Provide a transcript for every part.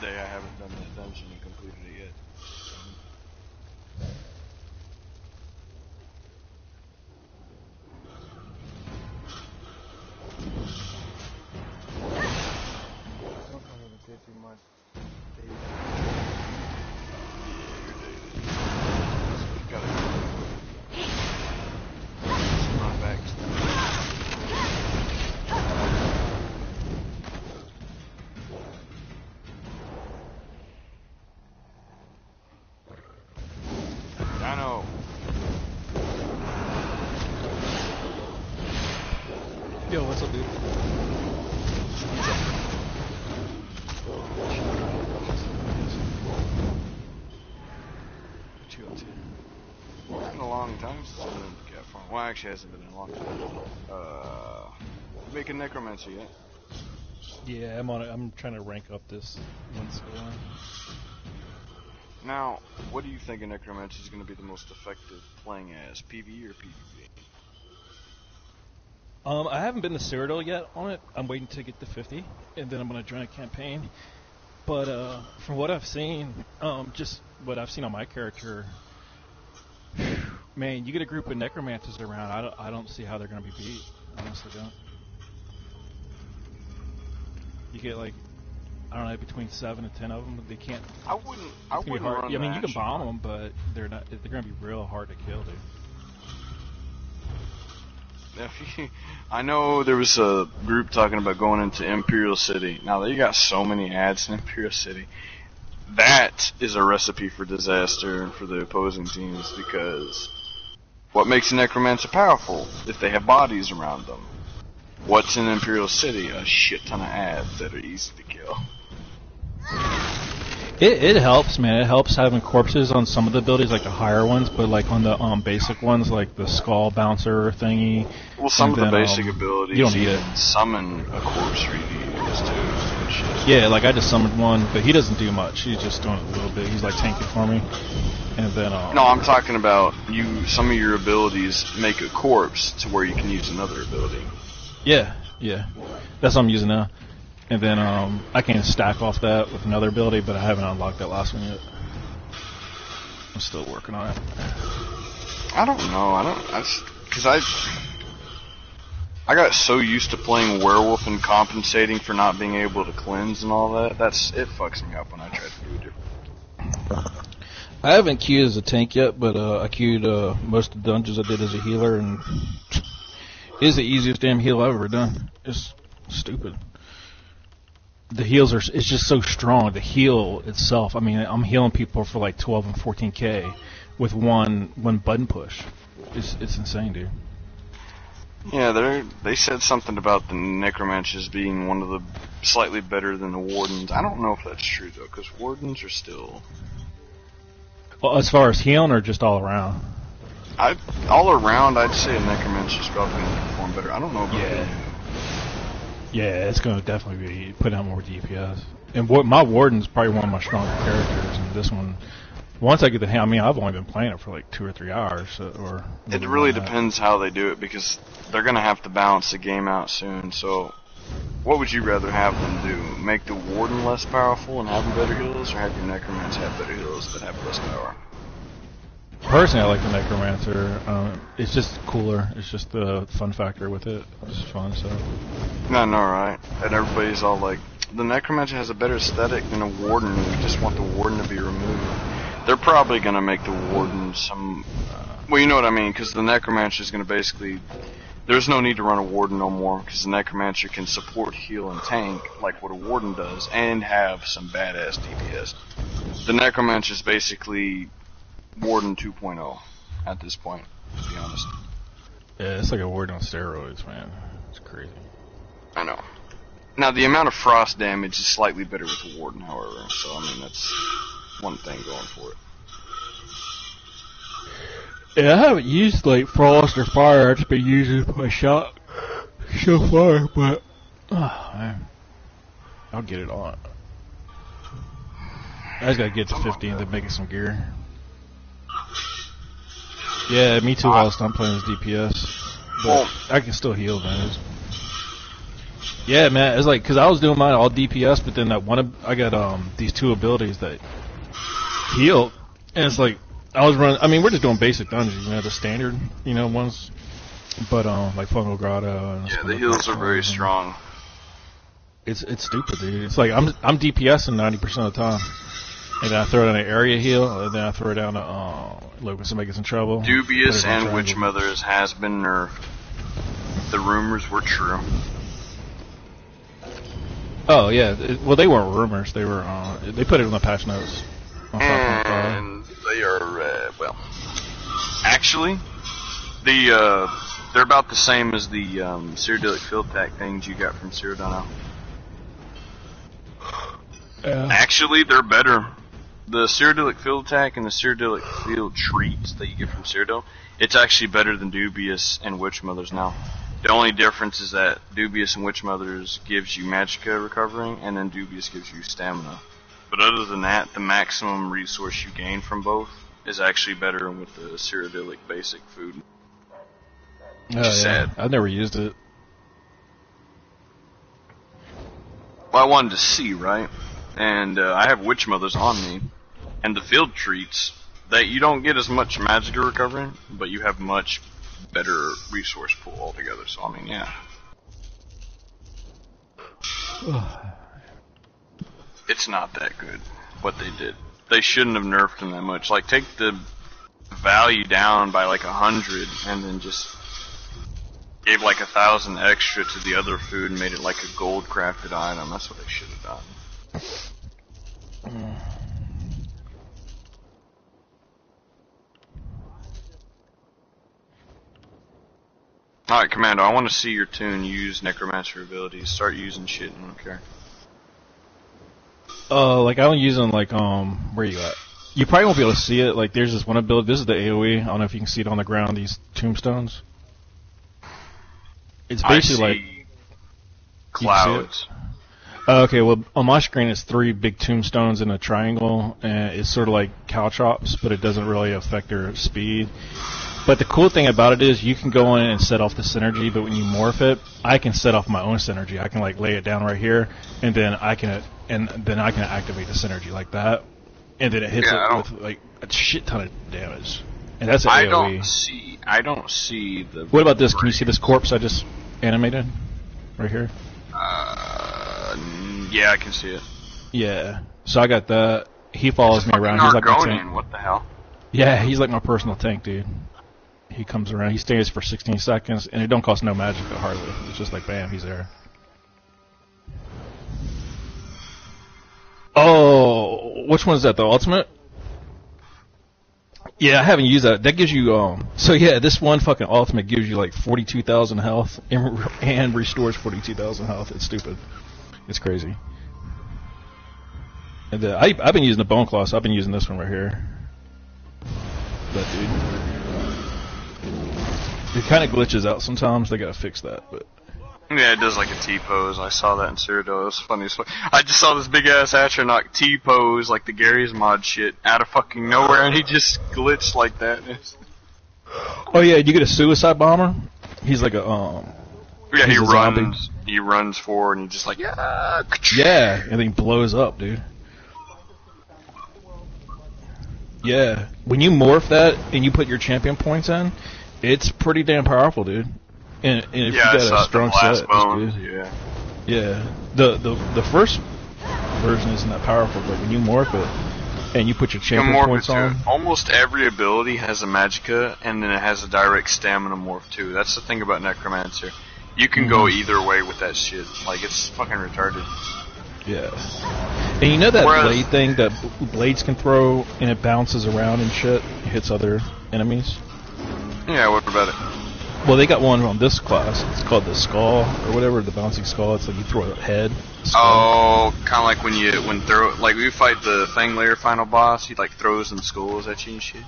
day I haven't done that dungeon and completed it yet. Yo, what's up, dude? What you up to? It's been a long time since I've been in the cat farm. Well, actually, it hasn't been in a long time. Making necromancer yet? Yeah, I'm on it. I'm trying to rank up this one skill line. Now, what do you think a necromancer is going to be the most effective playing as, PvE or PvP? I haven't been to Cyrodiil yet on it. I'm waiting to get to 50, and then I'm going to join a campaign. But from what I've seen, just what I've seen on my character, man, you get a group of necromancers around, I don't see how they're going to be beat. I honestly don't. You get like, I don't know, between 7 and 10 of them. They can't. I wouldn't hard. run Yeah, I mean, you can action. bomb them, but they're not. They're going to be real hard to kill, dude. I know there was a group talking about going into Imperial City. Now, they got so many ads in Imperial City. That is a recipe for disaster for the opposing teams, because what makes a necromancer powerful? If they have bodies around them. What's in Imperial City? A shit ton of ads that are easy to kill. It helps, man. It helps having corpses on some of the abilities, like the higher ones, but like on the basic ones, like the skull bouncer thingy. Well, some of the basic abilities you don't need it. Summon a corpse for you to use too. Yeah, like I just summoned one, but he doesn't do much. He's just doing a little bit. He's like tanking for me. And then no, I'm talking about you. Some of your abilities make a corpse to where you can use another ability. Yeah. That's what I'm using now. And then I can stack off that with another ability, but I haven't unlocked that last one yet. I'm still working on it. I don't know. Because I got so used to playing werewolf and compensating for not being able to cleanse and all that. It fucks me up when I try to do it different. I haven't queued as a tank yet, but I queued most of the dungeons I did as a healer, and it is the easiest damn heal I've ever done. It's stupid. The heals it's just so strong. The heal itself, I mean, I'm healing people for like 12 and 14k with one button push. It's insane, dude. Yeah, they said something about the necromancers being one of the slightly better than the wardens. I don't know if that's true though, because wardens are still. Well, as far as healing or just all around? All around, I'd say a necromancer's probably going to perform better. I don't know about that. Yeah, it's going to definitely be put out more DPS. And my warden's probably one of my stronger characters, and this one, once I get the hang, I mean, I've only been playing it for like 2 or 3 hours, or. It really depends how they do it, because they're going to have to balance the game out soon. So, what would you rather have them do? Make the warden less powerful and have better heals, or have your necromancer have better heals but have less power? Personally, I like the necromancer. It's just cooler. It's just the fun factor with it. It's fun, so. No, right. And everybody's all like, the necromancer has a better aesthetic than a warden. We just want the warden to be removed. They're probably going to make the warden some. Well, you know what I mean, because the necromancer is going to basically. There's no need to run a warden no more, because the necromancer can support, heal, and tank like what a warden does, and have some badass DPS. The necromancer is basically Warden 2.0 at this point, to be honest. Yeah, it's like a warden on steroids, man. It's crazy. I know. Now, the amount of frost damage is slightly better with the warden, however, so I mean, that's one thing going for it. Yeah, I haven't used like frost or fire. I've just been using my shot so far, but man, I'll get it on. I just gotta get to 50 and then make it some gear. Yeah, me too. Whilst I'm playing as DPS, but I can still heal, man. Yeah, man. It's like because I was doing mine all DPS, but then I got these two abilities that heal, and it's like I was running. I mean, we're just doing basic dungeons, the standard, ones. But like Fungal Grotto. And yeah, the heals are very strong. It's stupid, dude. It's like I'm DPSing 90% of the time, and then I throw down an area heal, and then I throw down look when somebody gets in trouble. Dubious and Witch Mothers has been nerfed. The rumors were true. Oh yeah, well they weren't rumors. They were they put it in the patch notes. And they are well, actually, they're about the same as the Cyrodiilic Field Tack things you got from Cyrodiil. Yeah. Actually, they're better. The Cyrodiilic Field Tack and the Cyrodiilic Field Treats that you get from Cyrodiil, it's actually better than Dubious and Witch Mothers now. The only difference is that Dubious and Witch Mothers gives you Magicka recovering, and then Dubious gives you stamina. But other than that, the maximum resource you gain from both is actually better with the Cyrodiilic basic food. Oh, Sad. I've never used it. Well, I wanted to see, right? And I have Witch Mothers on me, and the Field Treats, that you don't get as much Magicka recovering, but you have much better resource pool altogether. So I mean, yeah. It's not that good what they did. They shouldn't have nerfed them that much. Like, take the value down by like 100, and then just gave like 1,000 extra to the other food and made it like a gold crafted item. That's what they should have done. Alright, Commando, I want to see your toon use Necromancer abilities. Start using shit and I don't care. Like I don't use them like where you at? You probably won't be able to see it. Like there's this one ability. This is the AOE. I don't know if you can see it on the ground. These tombstones. It's basically like clouds. Okay, well on my screen it's 3 big tombstones in a triangle, and it's sort of like caltrops, but it doesn't really affect their speed. But the cool thing about it is you can go in and set off the synergy, but when you morph it, I can set off my own synergy. I can like lay it down right here, and then I can activate the synergy like that, and then it hits it with like a shit ton of damage. And that's an AOE. I don't see the. What about this? Can you see this corpse I just animated right here? Yeah, I can see it. Yeah. So I got that. He follows me around. He's like my tank. What the hell? Yeah, he's like my personal tank, dude. He comes around, he stays for 16 seconds, and it don't cost no magic hardly. It's just like, bam, he's there. Oh, which one is that, the ultimate? Yeah, I haven't used that. That gives you, so yeah, this one fucking ultimate gives you like 42,000 health, and restores 42,000 health. It's stupid. It's crazy. And I've been using the Bone Claw, so I've been using this one right here. That dude. It kind of glitches out sometimes. They gotta fix that, but yeah, it does like a T-pose. I saw that in Cyrodiil. It was funny as fuck. I just saw this big ass Atronach T-pose like the Gary's mod shit out of fucking nowhere, and he just glitched like that. Oh yeah, you get a suicide bomber. He's like a yeah, he runs. Zombie. He runs forward and he just like yeah, and then he blows up, dude. Yeah, when you morph that and you put your champion points in, it's pretty damn powerful, dude. And if you got a strong set, bones, yeah. The first version isn't that powerful, but when you morph it and you put your champion points on, almost every ability has a Magicka, and then it has a direct stamina morph too. That's the thing about Necromancer. You can go either way with that shit. Like, it's fucking retarded. Yeah. And you know that blade thing that blades can throw, and it bounces around and shit, hits other enemies? Yeah, what about it? Well, they got one on this class. It's called the Skull, or whatever, the bouncing skull. It's like you throw a head. Oh, kind of like when we fight the Fanglair final boss, he like throws them skulls at you and shit.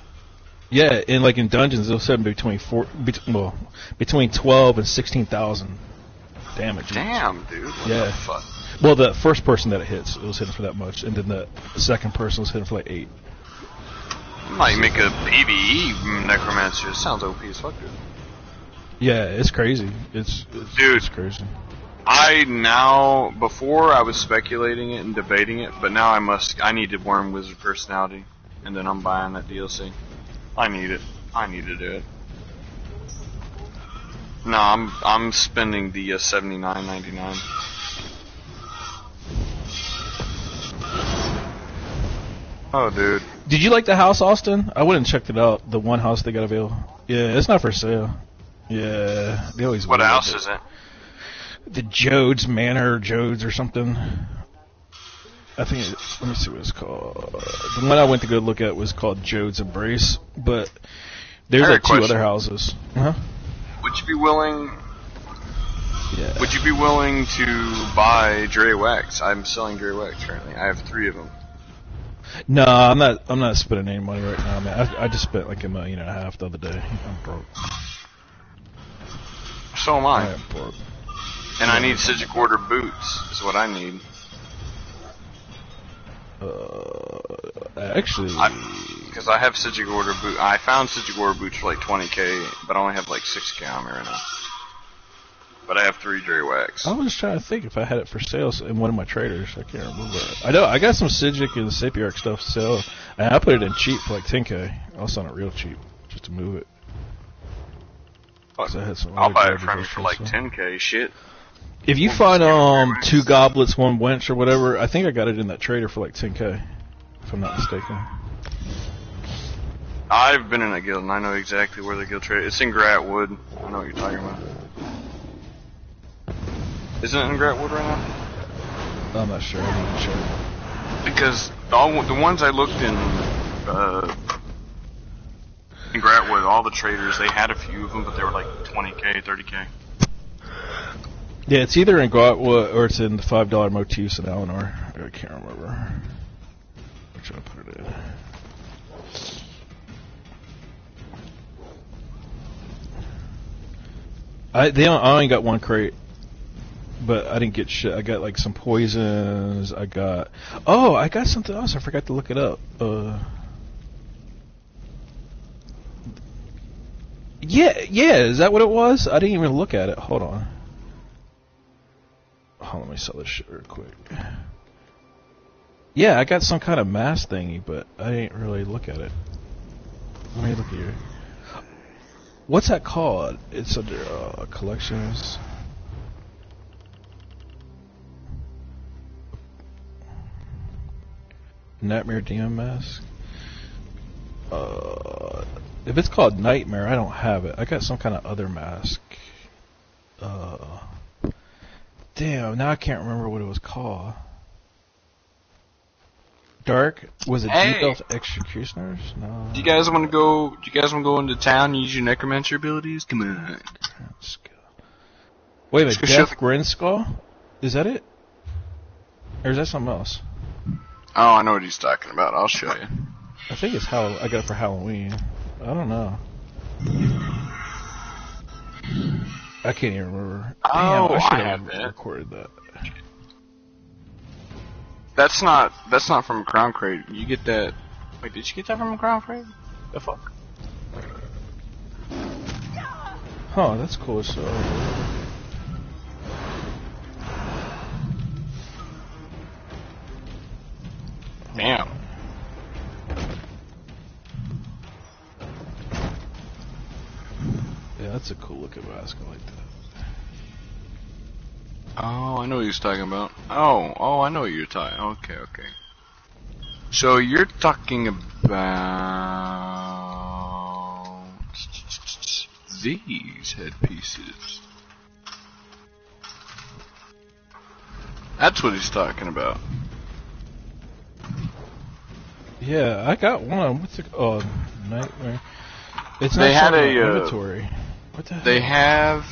Yeah, and like in dungeons, they'll set between 12 and 16,000 damage. Damn, dude. What the fuck? Well, the first person that it hits, it was hitting for that much, and then the second person was hitting for like 8. Might make a PvE Necromancer. It sounds OP as fuck, dude. Yeah, it's crazy. It's crazy. Before I was speculating it and debating it, but now I need to Worm Wizard personality, and then I'm buying that DLC. I need it. I need to do it. No, I'm spending the $79.99. Oh, dude. Did you like the house, Austin? I went and checked it out. The one house they got available. Yeah, it's not for sale. Yeah, they always. What house is it? The Jodes Manor, Jodes or something. I think. Let me see what it's called. The one I went to go look at was called Jodes Embrace, but there's like 2 other houses. Huh? Would you be willing? Yeah. Would you be willing to buy Dre Wax? I'm selling Dre Wax currently. I have 3 of them. No, I'm not. I'm not spending any money right now, man. I just spent like $1.5 million the other day. I'm broke. So am I. I am broke. And I need Sigil Order boots. Is what I need. Actually, because I have Sigil Order boot. I found Sigil Order boots for like 20k, but I only have like 6k on me right now. But I have 3 Dre Wax. I was trying to think if I had it for sale in one of my traders. I can't remember. I know I got some Sigic and Sapiarch stuff to sell, and I put it in cheap for like 10k. I was on it real cheap just to move it. I had some I'll buy it traders from you for like 10k. Shit. If you find 2 goblets, 1 wench or whatever, I think I got it in that trader for like 10k, if I'm not mistaken. I've been in that guild and I know exactly where the guild trade. It's in Gratwood. I know what you're talking about. Isn't it in Gratwood right now? I'm not sure. I need to check. Because the ones I looked in Gratwood, all the traders, they had a few of them, but they were like 20k, 30k. Yeah, it's either in Gratwood or it's in the $5 motifs in Eleanor. I can't remember which I put it in. I only got 1 crate. But I didn't get shit. I got like some poisons. I got something else. I forgot to look it up. Yeah. Is that what it was? I didn't even look at it. Hold on. Let me sell this shit real quick. Yeah, I got some kind of mask thingy, but I didn't really look at it. Let me look here. What's that called? It's under collections. Nightmare Demon Mask. If it's called Nightmare, I don't have it. I got some kind of other mask. Damn, now I can't remember what it was called. Dark? Was it Deep Elf Executioners? No. Do you guys want to go into town and use your necromancer abilities? Come on. Let's go. Wait a minute, Death Grinskull? Is that it? Or is that something else? Oh, I know what he's talking about. I'll show you. I think it's I got it for Halloween. I don't know. I can't even remember. Damn, I should have recorded that. That's not from Crown Crate. You get that. Wait, did you get that from Crown Crate? The fuck? Huh, that's cool. So. Damn. Yeah, that's a cool looking mask. I like that. Oh, I know what he's talking about. Oh, I know what you're talking. Okay. So you're talking about these headpieces. That's what he's talking about. Yeah, I got one. What's it called? Nightmare. It's they not had a inventory. What the hell? They have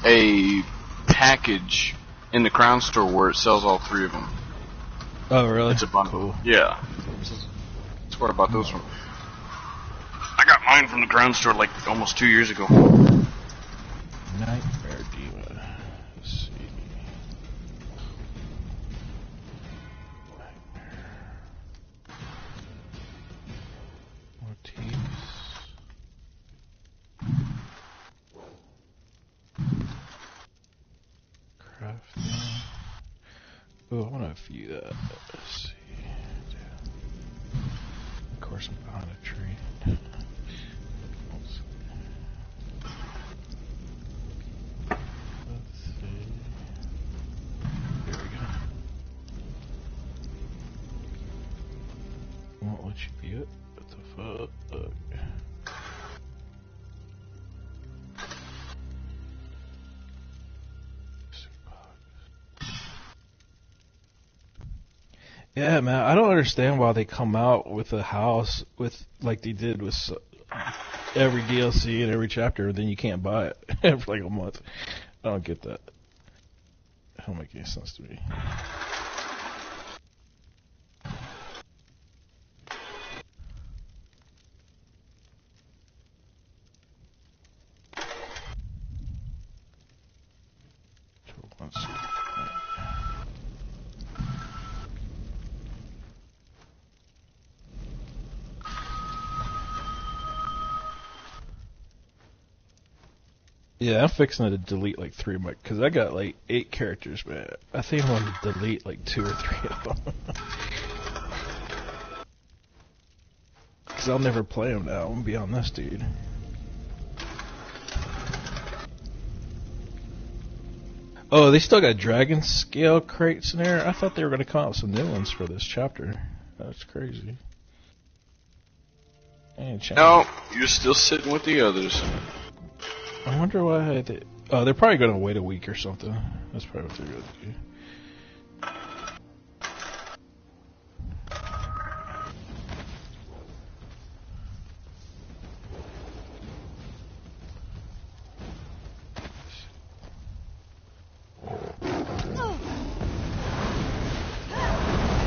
a package in the Crown Store where it sells all 3 of them. Oh, really? It's a bundle. Cool. Yeah. That's where I bought those from. I got mine from the Crown Store like almost 2 years ago. Nightmare Demon. Let's see. Motifs. Craft. Oh, I want to view that. Let's see. Of course, I'm behind a tree. Let's see. There we go. Won't let you view it. What the fuck? Yeah, man, I don't understand why they come out with a house with like they did with every DLC and every chapter, then you can't buy it for like a month. I don't get that. That don't make any sense to me. Let's see. Yeah, I'm fixing to delete like 3 of my, because I got like 8 characters, man. I think I'm going to delete like 2 or 3 of them. Because I'll never play them now. I'm going to be on this, dude. Oh, they still got dragon scale crates in there? I thought they were going to come out with some new ones for this chapter. That's crazy. No, you're still sitting with the others. I wonder why they... Oh, they're probably going to wait a week or something. That's probably what they're going to do.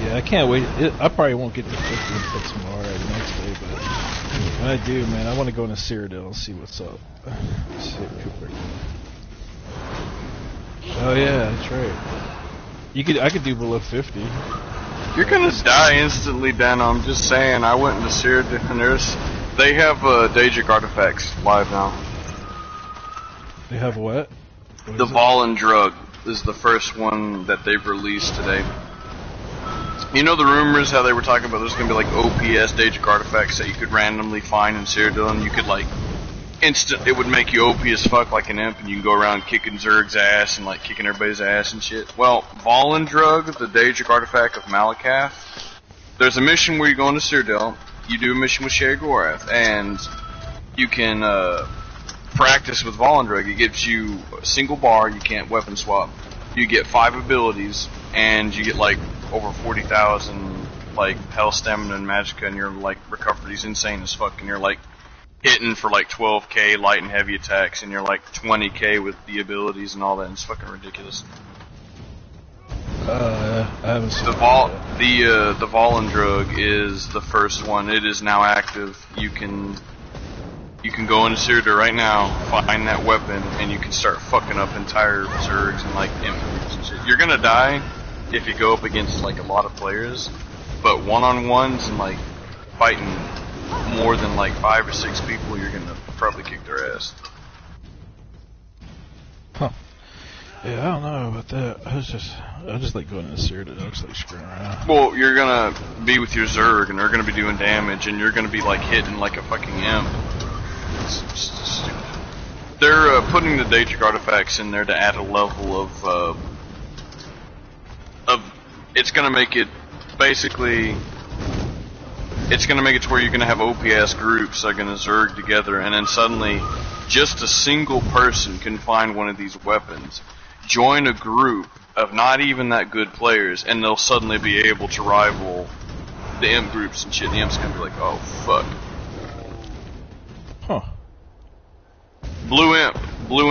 Yeah, I can't wait. I probably won't get to 50 until tomorrow or the next day, but when I do, man, I want to go into Cyrodiil and see what's up. See what people are doing. Oh yeah, that's right. I could do below 50. You're gonna die instantly, Dan. I'm just saying. I went into Cyrodiil and they have Daedric artifacts live now. They have what? The Valen Drug is the first one that they've released today. You know the rumors how they were talking about there's gonna be like OPS Daedric artifacts that you could randomly find in Cyrodiil, and you could like it would make you OP as fuck like an imp, and you can go around kicking Zerg's ass and like kicking everybody's ass and shit. Well, Valen Drug, the Daedric artifact of Malakath, there's a mission where you go into Cyrodiil, you do a mission with Sheogorath, and you can practice with Valen Drug. It gives you a single bar, you can't weapon swap. You get 5 abilities, and you get like over 40,000 like health, stamina, and magicka, and your like recovery's insane as fuck, and you're like hitting for like 12k light and heavy attacks, and you're like 20k with the abilities and all that, and it's fucking ridiculous. I haven't seen the Valen Drug is the first one. It is now active. You can go into Cyrodiil right now, find that weapon, and you can start fucking up entire Zergs and like imp groups and shit. You're gonna die if you go up against like a lot of players, but one-on-ones and like fighting more than like 5 or 6 people, you're gonna probably kick their ass. Huh. Yeah, I don't know about that. I just like going into Cyrodiil. I just like screwing around. Well, you're gonna be with your Zerg, and they're gonna be doing damage, and you're gonna be like hitting like a fucking imp. It's stupid. They're putting the Daedric artifacts in there to add a level of it's gonna make it basically. It's going to make it to where you're going to have OPS groups that are going to Zerg together, and then suddenly just a single person can find one of these weapons, join a group of not even that good players, and they'll suddenly be able to rival the imp groups and shit. The imp's going to be like, oh, fuck. Huh. Blue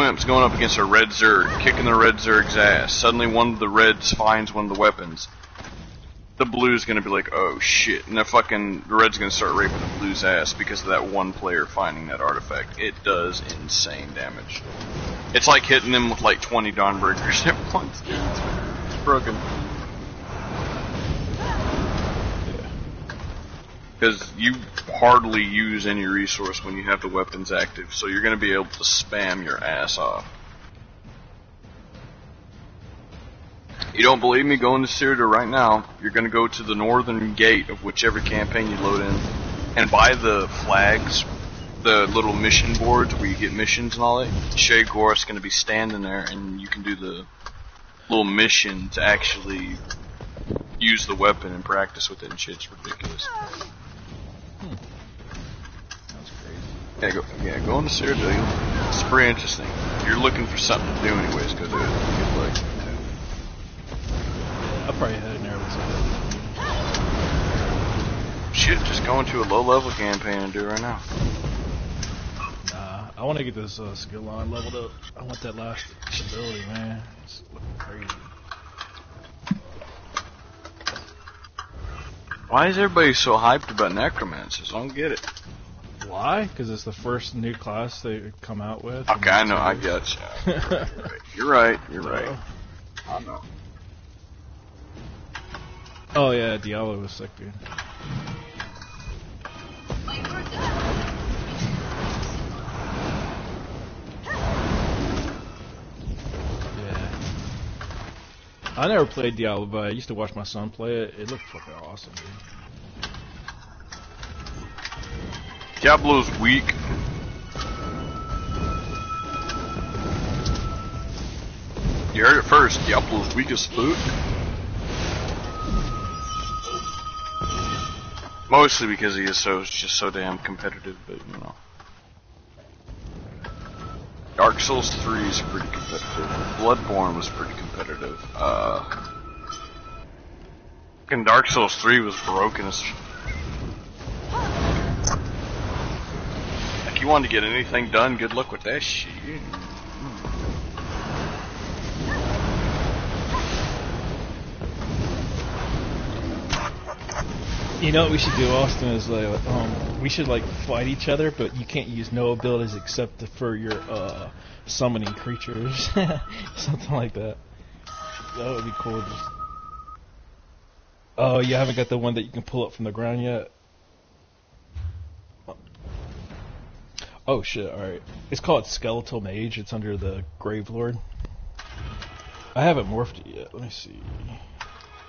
imp's going up against a red Zerg, kicking the red Zerg's ass. Suddenly one of the reds finds one of the weapons. The blue's gonna be like, oh shit, and the red's gonna start raping the blue's ass because of that one player finding that artifact. It does insane damage. It's like hitting them with like 20 Dawnbreakers at once. It's broken. Because you hardly use any resource when you have the weapons active, so you're gonna be able to spam your ass off. You don't believe me? Go into Cyrodiil right now. You're going to go to the northern gate of whichever campaign you load in, and buy the flags, the little mission boards where you get missions and all that. Shaygorath's going to be standing there, and you can do the little mission to actually use the weapon and practice with it and shit. It's ridiculous. That's crazy. Go into Cyrodiil. It's pretty interesting. If you're looking for something to do anyways, go do it. Good luck. I'll probably head in there with some. Shit, just go into a low-level campaign and do it right now. Nah, I want to get this skill line leveled up. I want that last ability, man. It's looking crazy. Why is everybody so hyped about necromancers? I don't get it. Why? Because it's the first new class they come out with. Okay, I know, I get you. You're right. I know. Oh yeah, Diablo was sick, dude. Yeah. I never played Diablo, but I used to watch my son play it. It looked fucking awesome, dude. Diablo's weak. You heard it first. Diablo's weak as fuck. Mostly because he is just so damn competitive, but you know. Dark Souls 3 is pretty competitive. Bloodborne was pretty competitive. Fucking Dark Souls 3 was broken as. Like you wanted to get anything done, good luck with that shit. You know what we should do, Austin, is like, we should like fight each other, but you can't use no abilities except for your summoning creatures, something like that. That would be cool. Oh, you haven't got the one that you can pull up from the ground yet? Oh shit! All right, it's called Skeletal Mage. It's under the Gravelord. I haven't morphed it yet. Let me see.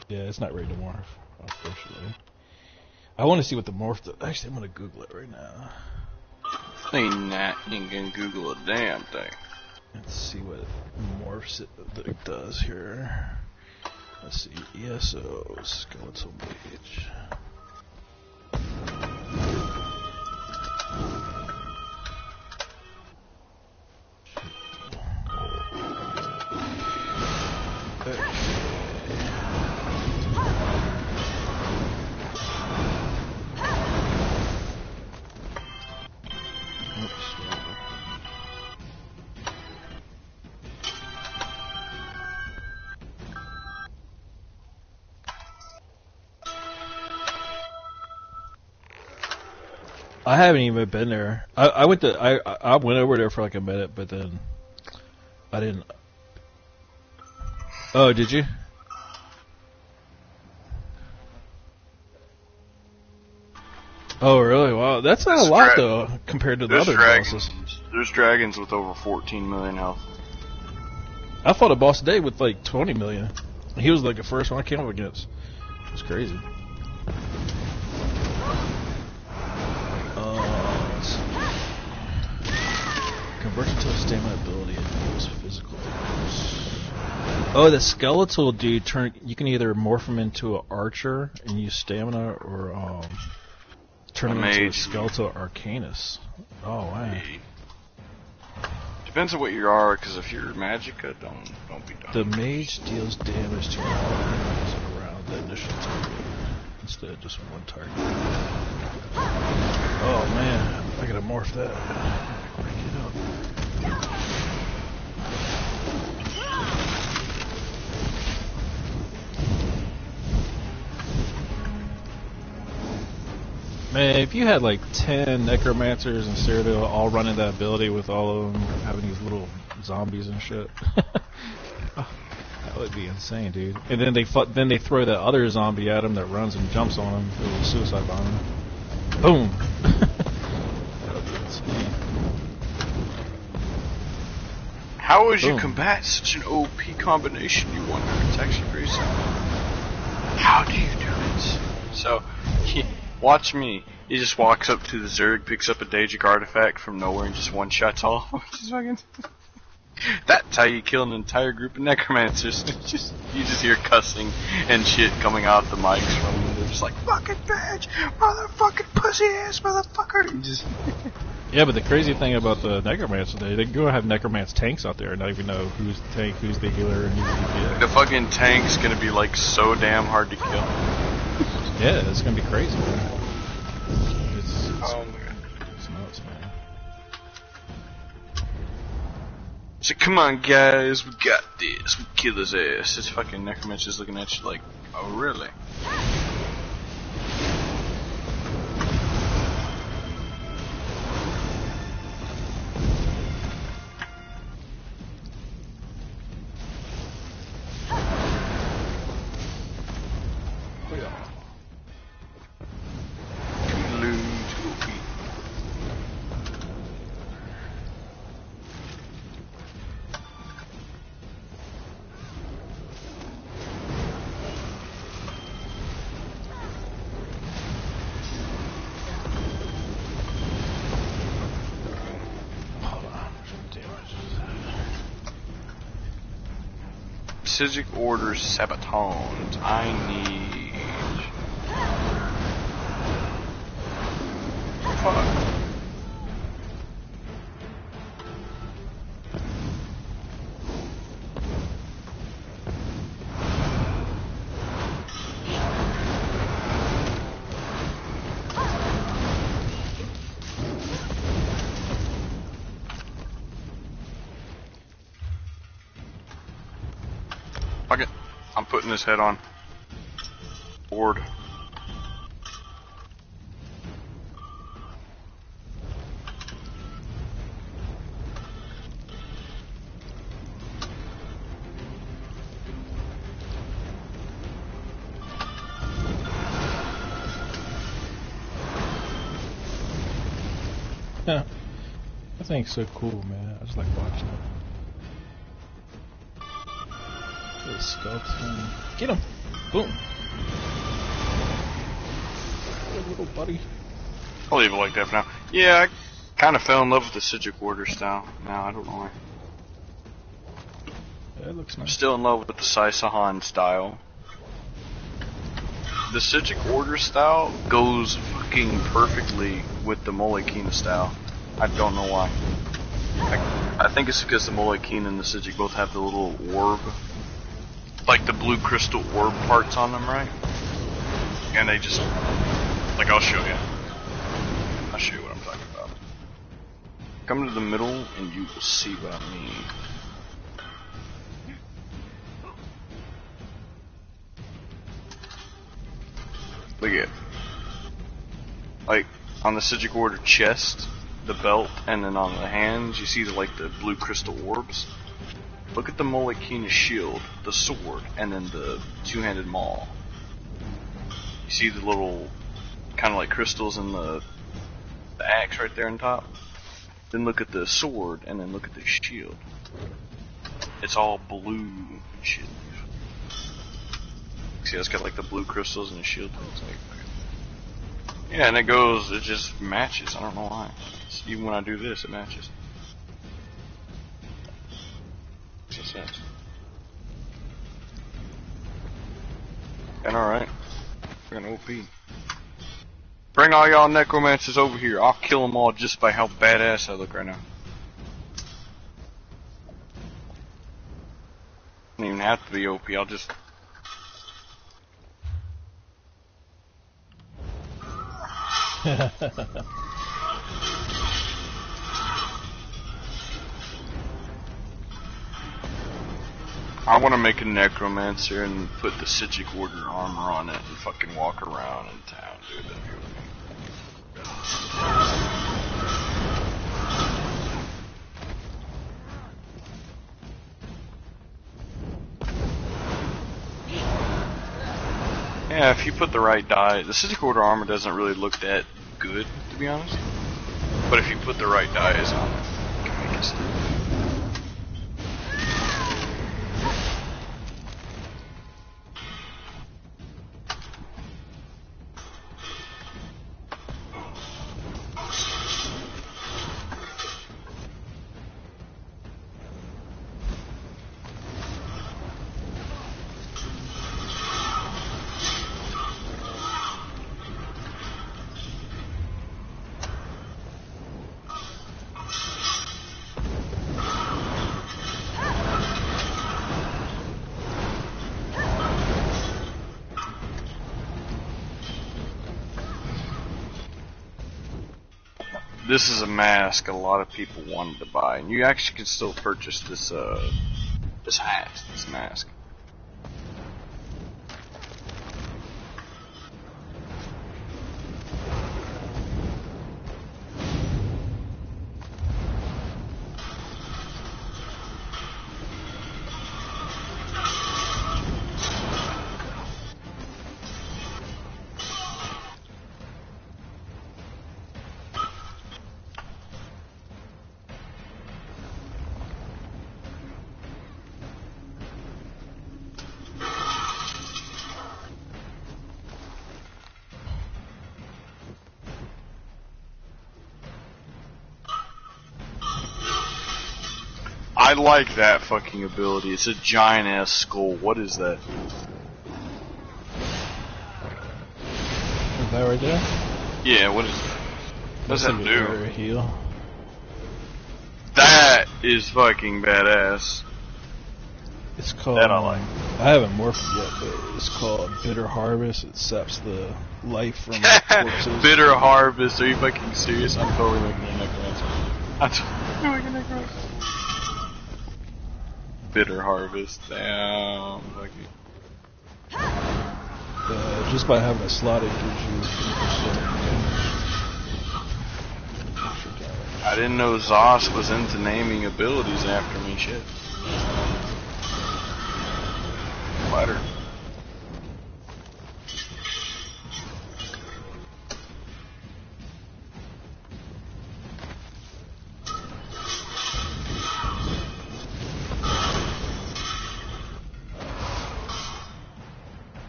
Yeah, it's not ready to morph, unfortunately. I want to see what the morph does. Actually, I'm gonna Google it right now. Ain't gonna Google a damn thing. Let's see what morphs it does here. Let's see. ESO Skeletal Mage. I haven't even been there. I went over there for like a minute, but then I didn't. Oh, did you? Oh, really? Wow, that's not a lot though compared to the other bosses. There's dragons with over 14 million health. I fought a boss today with like 20 million. He was like the first one I came up against. It was crazy. Let's see. Converts into a stamina ability and deals physical damage. Oh, the skeletal dude you can either morph him into an archer and use stamina, or turn him into a skeletal arcanist. Oh wow. Depends on what you are, because if you're Magicka, don't be dumb. The mage deals damage to all enemies around the initial target instead of just one target. Oh man, I gotta morph that. Break it up. Man, if you had like 10 necromancers in Cyrodiil all running that ability with all of them having these little zombies and shit, that would be insane, dude. And then they throw that other zombie at him that runs and jumps on him, a little suicide bomber. Boom. That would be insane. How would you Boom. combat such an OP combination, you wonder? It's actually pretty simple. How do you do it? So, watch me. He just walks up to the Zerg, picks up a Daedric artifact from nowhere, and just one-shots all of them. Just fucking... That's how you kill an entire group of necromancers. You just hear cussing and shit coming out the mics from them. They're just like, fucking bitch, motherfucking pussy ass motherfucker. And just Yeah, but the crazy thing about the necromancer, they can go have necromance tanks out there and not even know who's the tank, who's the healer, and who's the DPS. the fucking tank's gonna be like so damn hard to kill. Yeah, it's gonna be crazy, man. It's Oh my god. it's nuts, man. So come on guys, we got this. We kill his ass. This fucking necromancer's looking at you like, oh really? Psijic orders sabatons. I need. Fuck. Fuck it. I'm putting his head on. Board. Yeah, that thing's so cool, man. I just like watching it. Little skeleton. Get him! Boom! Good little buddy. I'll leave it like that for now. Yeah, I kind of fell in love with the Psijic order style. Now I don't know why. Yeah, it looks I'm nice. still in love with the Saisahan style. The Psijic order style goes fucking perfectly with the Molekina style. I don't know why. I think it's because the Molekina and the Psijic both have the little orb, like the blue crystal orb parts on them, right? And they just, like, I'll show you. I'll show you what I'm talking about. Come to the middle and you will see what I mean. Look at it. Like, on the Psijic order chest, the belt, and then on the hands, you see the blue crystal orbs. Look at the Molekina shield, the sword, and then the two-handed maul. You see the little, kind of like crystals in the axe right there on top? Then look at the sword, and then look at the shield. It's all blue and shit. See, it's got like the blue crystals and the shield. It's like, yeah, and it just matches. I don't know why. Even when I do this, it matches. Makes no sense. And alright. We're gonna OP. Bring all y'all necromancers over here. I'll kill them all just by how badass I look right now. Don't even have to be OP, I'll just... I want to make a necromancer and put the Psijic order armor on it and fucking walk around in town, dude. That'd be okay. Yeah, if you put the right dye, the Psijic order armor doesn't really look that good, to be honest. But if you put the right dyes on it, you can make it still. this is a mask a lot of people wanted to buy, and you actually can still purchase this this hat, this mask. I like that fucking ability. It's a giant ass skull. What is that? Is that right there? Yeah, what is that? What does that do? Heal. That is fucking badass. It's called. That I like. I haven't morphed it yet, but it's called Bitter Harvest. It saps the life from corpses. Bitter Harvest. Are you fucking serious? I'm totally making a necromancer. I'm totally making a necromancer. Bitter Harvest. Damn. Just by having a slot, it gives you 50% damage. I didn't know Zos was into naming abilities after me. Shit. Flattered.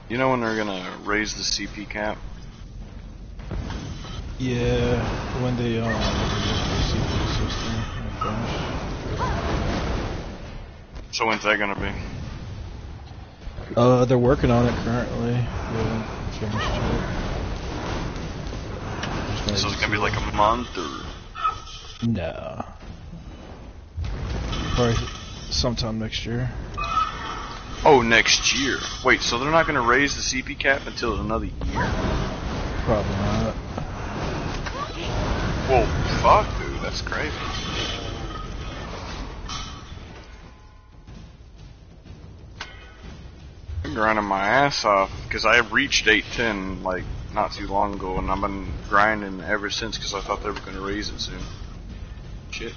You know when they're gonna raise the CP cap? Yeah, when they the CP system. So when's that gonna be? They're working on it currently. They haven't finished yet. So it's gonna be like a month or? No. Probably sometime next year. Oh, next year. Wait, so they're not going to raise the CP cap until another year? Probably not. Whoa, fuck, dude, that's crazy. I'm grinding my ass off because I reached 810 like not too long ago, and I've been grinding ever since because I thought they were going to raise it soon. Shit.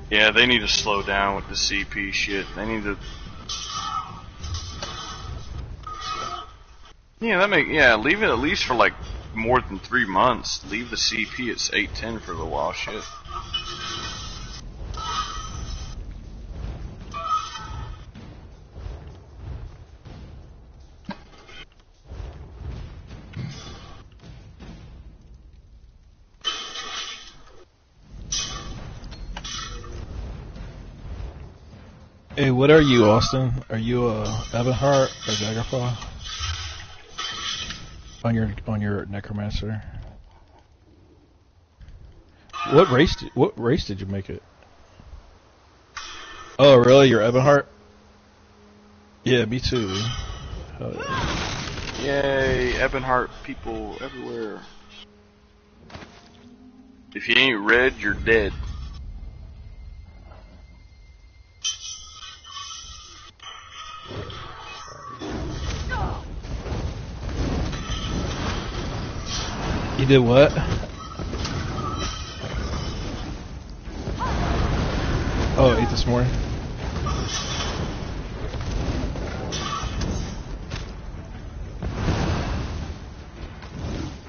Yeah, they need to slow down with the CP shit. They need to. Yeah, leave it at least for like more than 3 months. Leave the CP at 810 for a little while, shit. Hey, what are you, Austin? Are you Ebonheart or Daggerfall? On your Necromancer. What race did you make it? Oh, really? You're Ebonheart? Yeah, me too. Oh, yeah. Yay, Ebonheart people everywhere. If you ain't red, you're dead. You did what? Oh, ate this morning.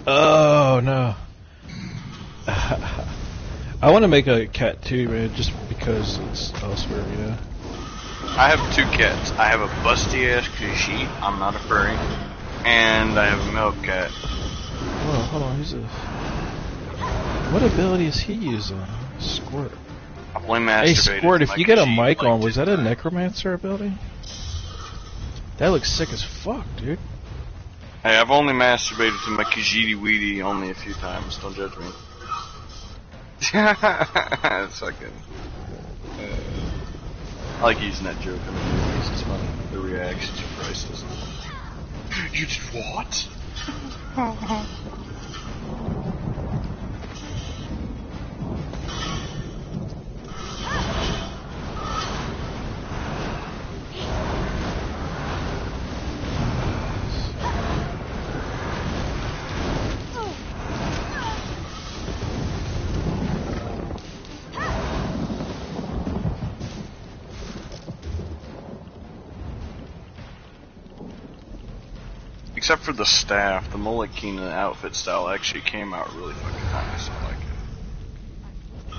Oh no. I want to make a cat too, man, just because it's elsewhere, you know. I have 2 cats. I have a busty ass Khajiit, I'm not a furry, and I have a milk cat. Whoa, hold on, what ability is he using? Squirt. I play masturbated. Hey, Squirt, if you get a mic like on, was that a Necromancer ability? That looks sick as fuck, dude. Hey, I've only masturbated to my Khajiit Weedy only a few times, don't judge me. It's fucking... I like using that joke. I mean, It's funny. The reactions are priceless. You did what? Except for the staff, the Mulekina outfit style actually came out really fucking nice. I like it.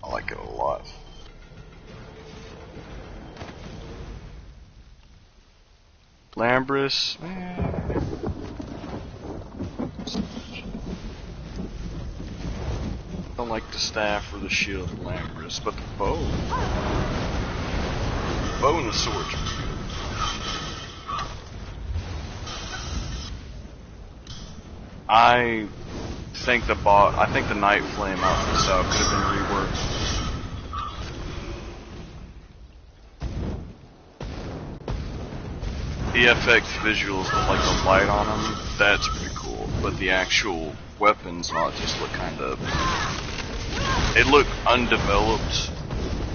I like it a lot. Lambris, I don't like the staff or the shield of Lambris, but the bow. The bow and the sword's pretty good. I think the Night Flame outfit style could have been reworked. The FX visuals with like the light on them, that's pretty cool. But the actual weapons and all it just look kind of, they look undeveloped,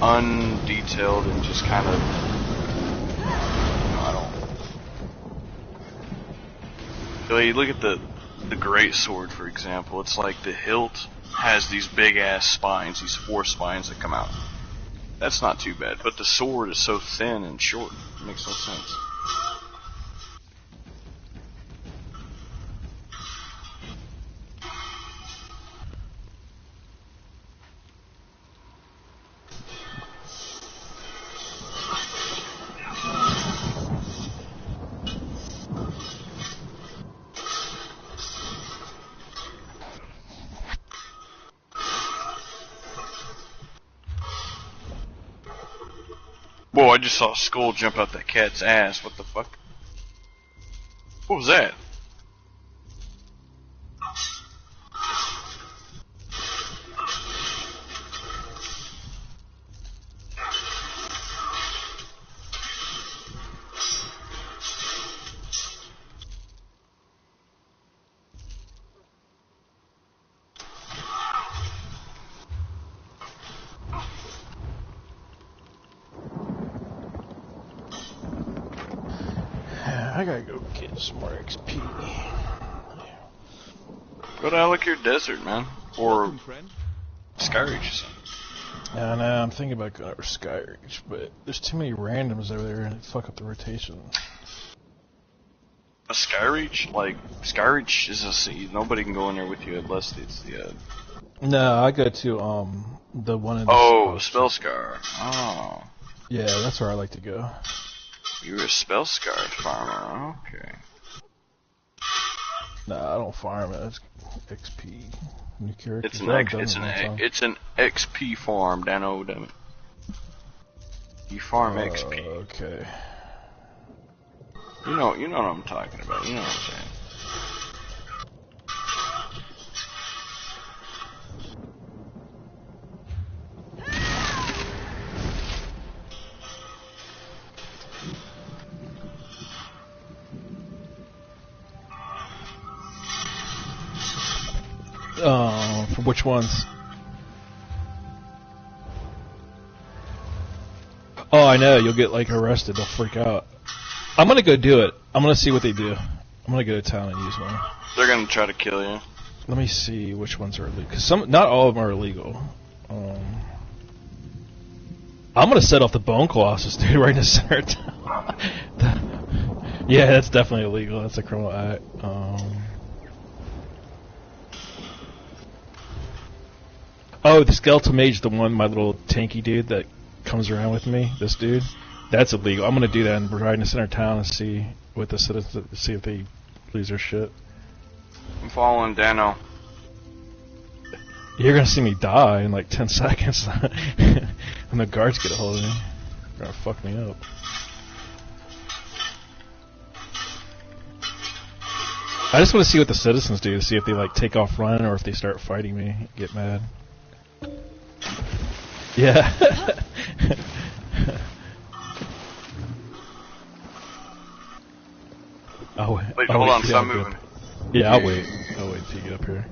undetailed, and just kind of, I don't. So you look at the great sword, for example. It's like the hilt has these big ass spines, these 4 spines that come out. That's not too bad, but the sword is so thin and short, it makes no sense. Whoa, I just saw a skull jump out that cat's ass. What the fuck? What was that? I gotta go get some more XP. Go to Alikir Desert, man. Or Skyreach or something. Yeah, no, I'm thinking about going over Skyreach, but there's too many randoms over there and it fuck up the rotation. A Skyreach? Like, Skyreach is a sea. Nobody can go in there with you unless it's the, No, I go to, the one in the... Oh, Spellscar. Oh. Yeah, that's where I like to go. You're a Spellscar farmer, okay. Nah, I don't farm it. It's XP. New character. It's an XP farm, Dano, damn it. You farm XP. Okay. You know what I'm talking about. You know what I'm saying. For which ones? Oh, I know. You'll get like arrested. They'll freak out. I'm gonna go do it. I'm gonna see what they do. I'm gonna go to town and use one. They're gonna try to kill you. Let me see which ones are illegal. Cause not all of them are illegal. I'm gonna set off the Bone Colossus, dude, right in the center of town. Yeah, that's definitely illegal. That's a criminal act. Oh, the Skeletal Mage, the one, my little tanky dude that comes around with me, this dude, that's illegal. I'm gonna do that and ride in the center of town and see what the citizens, see if they lose their shit. I'm following Dano. You're gonna see me die in like 10 seconds when the guards get a hold of me. They're gonna fuck me up. I just want to see what the citizens do, to see if they like take off running or if they start fighting me, get mad. Yeah. Wait, hold on, stop moving. Yeah, I'll wait. I'll wait till you get up here.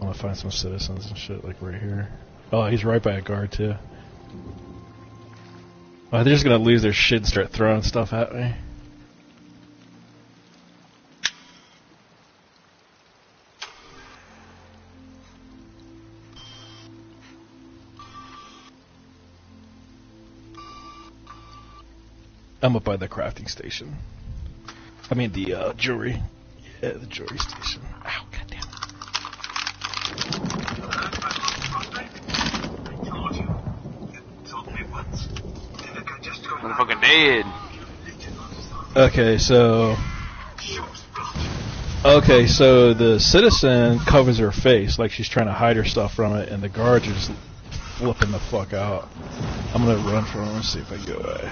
I want to find some citizens and shit, like right here. Oh, he's right by a guard, too. Oh, they're just gonna lose their shit and start throwing stuff at me. I'm up by the crafting station. I mean the jewelry. Yeah, the jewelry station. Ow, goddamn. Motherfucking dead. Okay, so the citizen covers her face like she's trying to hide her stuff from it, and the guards are just flipping the fuck out. I'm gonna run from them and see if I get away.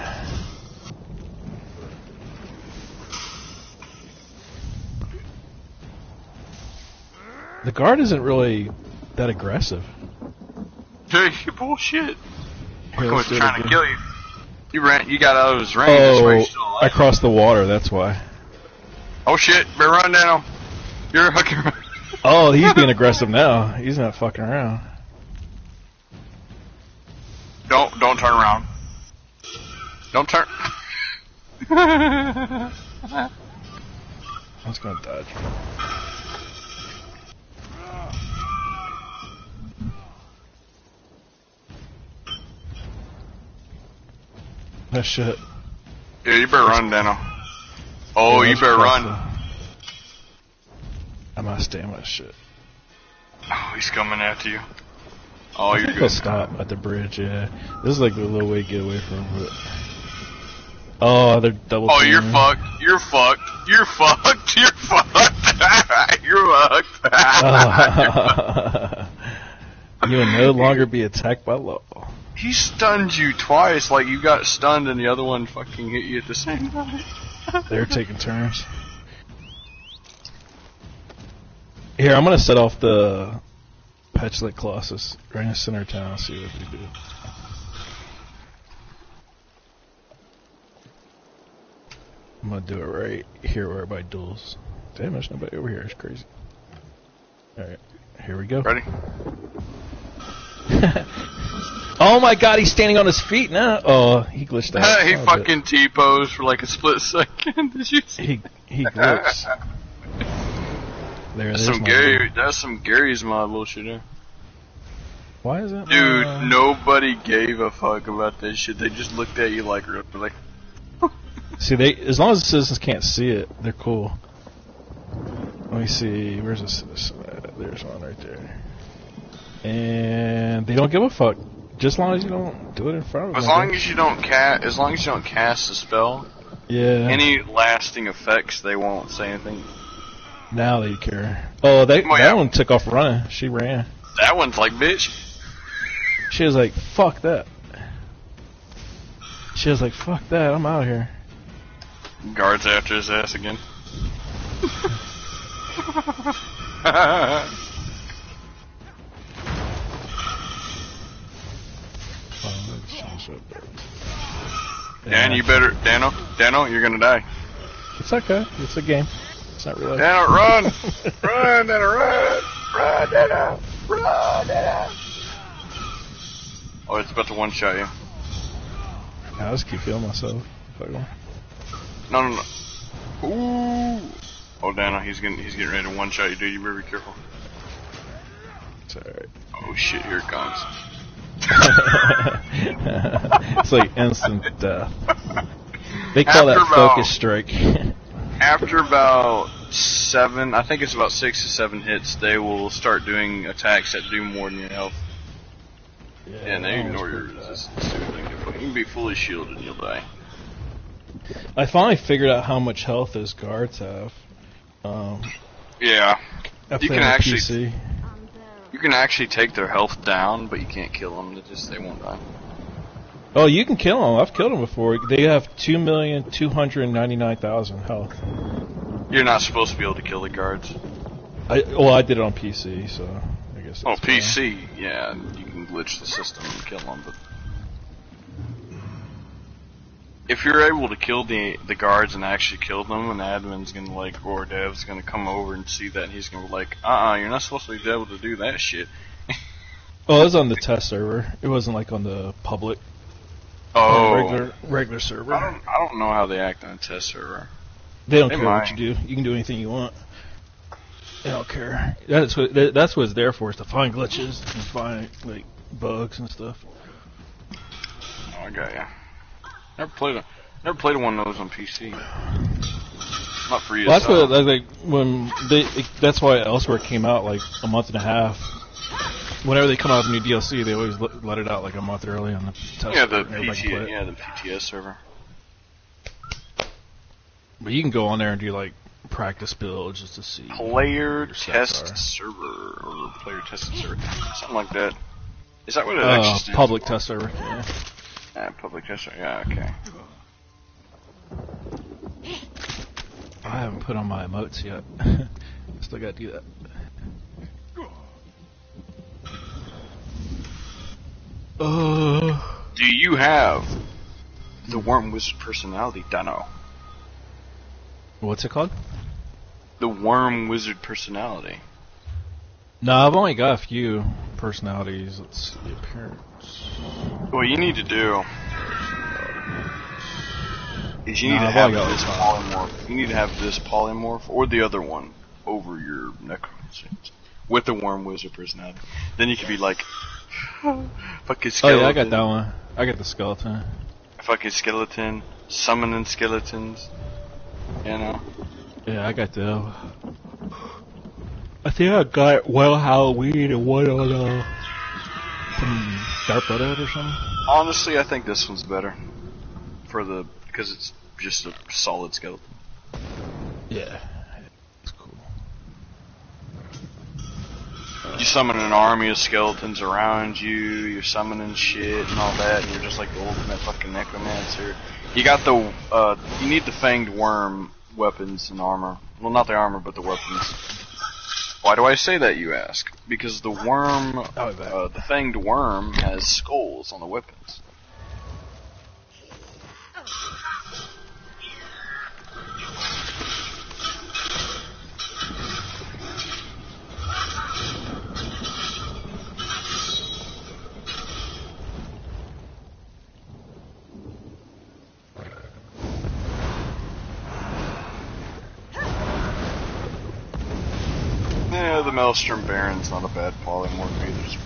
The guard isn't really that aggressive. Hey, bullshit. Here, I was let's do it trying to again. kill you. You got out of his range. That's why you're still Oh, alive. I crossed the water, that's why. Oh shit, better run down. You're hooking. Oh, he's being aggressive now. He's not fucking around. Don't turn around. Don't turn. I was gonna dodge. Oh shit. Yeah, you better run, Dano. Oh, Yeah, you let's better cross run. I'm out of stamina, shit. Oh, he's coming after you. Oh, I you're think good. I'll stop at the bridge, yeah. This is like the little way to get away from it. Oh, they're double Oh, you're teaming. fucked. You're fucked. You're fucked. You're fucked. You're fucked. You will no longer be attacked by law. He stunned you twice, like you got stunned and the other one fucking hit you at the same time. They're taking turns. Here, I'm gonna set off the Petulant Colossus right in the center of town, see what they do. I'm gonna do it right here where everybody duels. Damn, there's nobody over here, it's crazy. Alright, here we go. Ready? Oh my god, he's standing on his feet now! Oh, he glitched out. He Oh, fucking T-posed for like a split second. Did you see? He glitched. There's Some my Gary. That's some Gary's mod bullshit there. Why is it? Dude, nobody gave a fuck about this shit. They just looked at you like, really. See, as long as the citizens can't see it, they're cool. Let me see, where's the citizen at? There's one right there. And they don't give a fuck, just as long as you don't do it in front of them. As long as you don't cast the spell, yeah. any lasting effects, they won't say anything. Now they care. Oh, that yeah. one took off running. She ran. That one's like, bitch. She was like, fuck that. She was like, fuck that, I'm out of here. Guards after his ass again. Dan, you better, Dano, you're gonna die. It's okay. It's a game. It's not really. Dano, run! Run, Dano, run! Run, Dano! Run, Dano! Oh, it's about to one-shot you. I just keep feeling myself. No. Ooh! Oh, Dano, he's getting ready to one-shot you, dude. You better be careful. It's alright. Oh shit, here it comes. It's like instant death. They call that focus strike. After about 7, I think it's about 6 to 7 hits, they will start doing attacks that do more than your health. Yeah, and they ignore your resistance. You can be fully shielded and you'll die. I finally figured out how much health those guards have. Yeah. You can actually You can actually take their health down, but you can't kill them. They won't die. Oh, you can kill them. I've killed them before. They have 2,299,000 health. You're not supposed to be able to kill the guards. I did it on PC, so I guess. Oh, That's fine. PC, yeah, you can glitch the system and kill them, but if you're able to kill the guards and actually kill them, and the admin's gonna like, or dev's gonna come over and see that, and he's gonna be like, you're not supposed to be able to do that shit. Well, it was on the test server. It wasn't like on the public. Regular server. I don't know how they act on a test server. They don't care what you do. You can do anything you want. They don't care. That's what it's there for, is to find glitches and find like bugs and stuff. Oh, I got ya. Never played one of those on PC. Not for you. Well, that's why Elsewhere came out like a month and a half. Whenever they come out with new DLC, they always let it out like a month early on the test server. The PTS server. But you can go on there and do like practice builds just to see. Player test server or player tested server, something like that. Is that what it actually stands public for? Test server. Yeah. Public test server. Yeah, okay. I haven't put on my emotes yet. Still gotta do that. Do you have the Worm Wizard personality, Dano? What's it called? The Worm Wizard personality. No, I've only got a few personalities. Let's see, appearance. What you need to do is you need to have this polymorph. You need to have this polymorph or the other one over your necromancy with the Worm Wizard personality. Then you could be like, fucking skeleton. Oh yeah, I got that one. I got the skeleton. Fucking skeleton, summoning skeletons. You know. Yeah, I got the. I think I got Well Halloween and one on Dark Brotherhood or something. Honestly, I think this one's better because it's just a solid skeleton. Yeah, it's cool. You summon an army of skeletons around you. You're summoning shit and all that, and you're just like the ultimate fucking necromancer. You got the you need the fanged worm weapons and armor. Well, not the armor, but the weapons. Why do I say that, you ask? Because the worm, the fanged worm, has skulls on the weapons. Yeah, the Maelstrom Baron's not a bad polymorph either.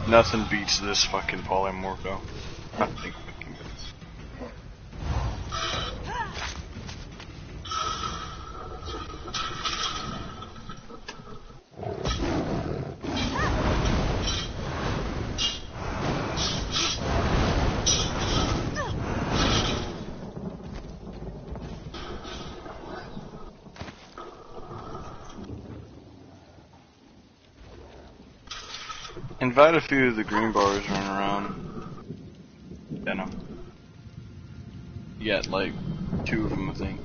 Nothing beats this fucking polymorph though. Nothing fucking beats. Invite a few of the green bars running around. Yeah, no. You got like 2 of them, I think.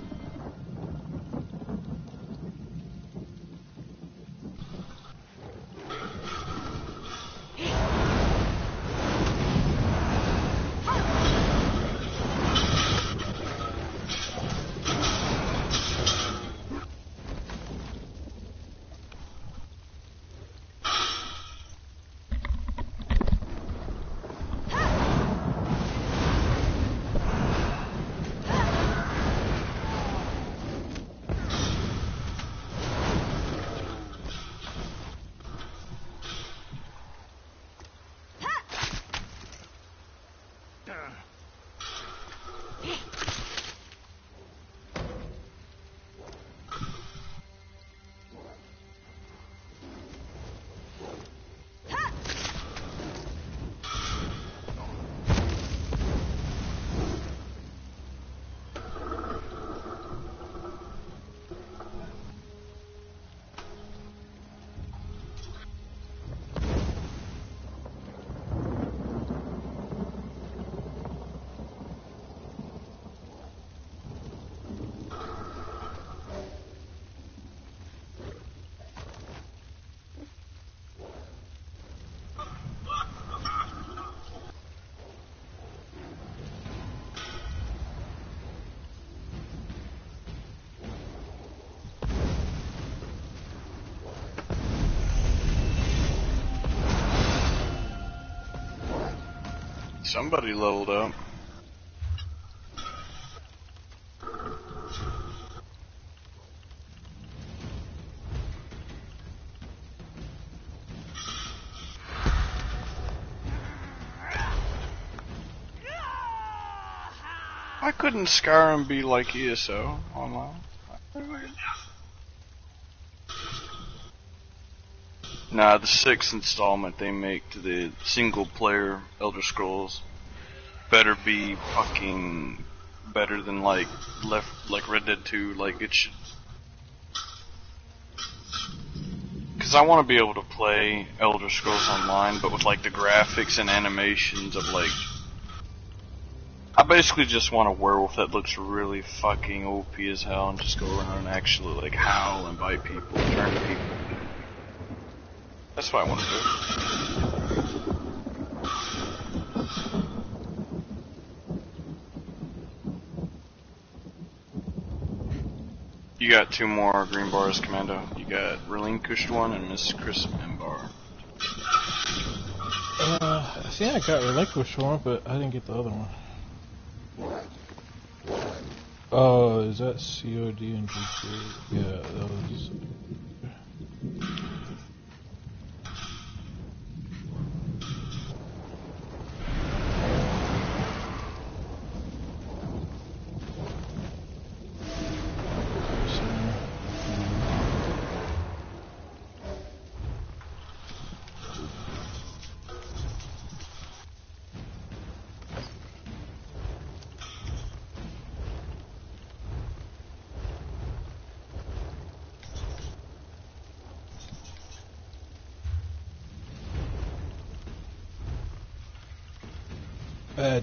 Somebody leveled up. Why couldn't Skyrim be like ESO online? Nah, the 6th installment they make to the single player Elder Scrolls better be fucking better than like Red Dead 2, like it should. Cause I want to be able to play Elder Scrolls Online, but with like the graphics and animations of like. I basically just want a werewolf that looks really fucking OP as hell and just go around and actually like howl and bite people, turn people. That's what I want to do. You got 2 more green bars, Commando. You got relinquished one and Miss Crisp M bar. I think I got relinquished one, but I didn't get the other one. Oh, is that COD and G2? Yeah, that was.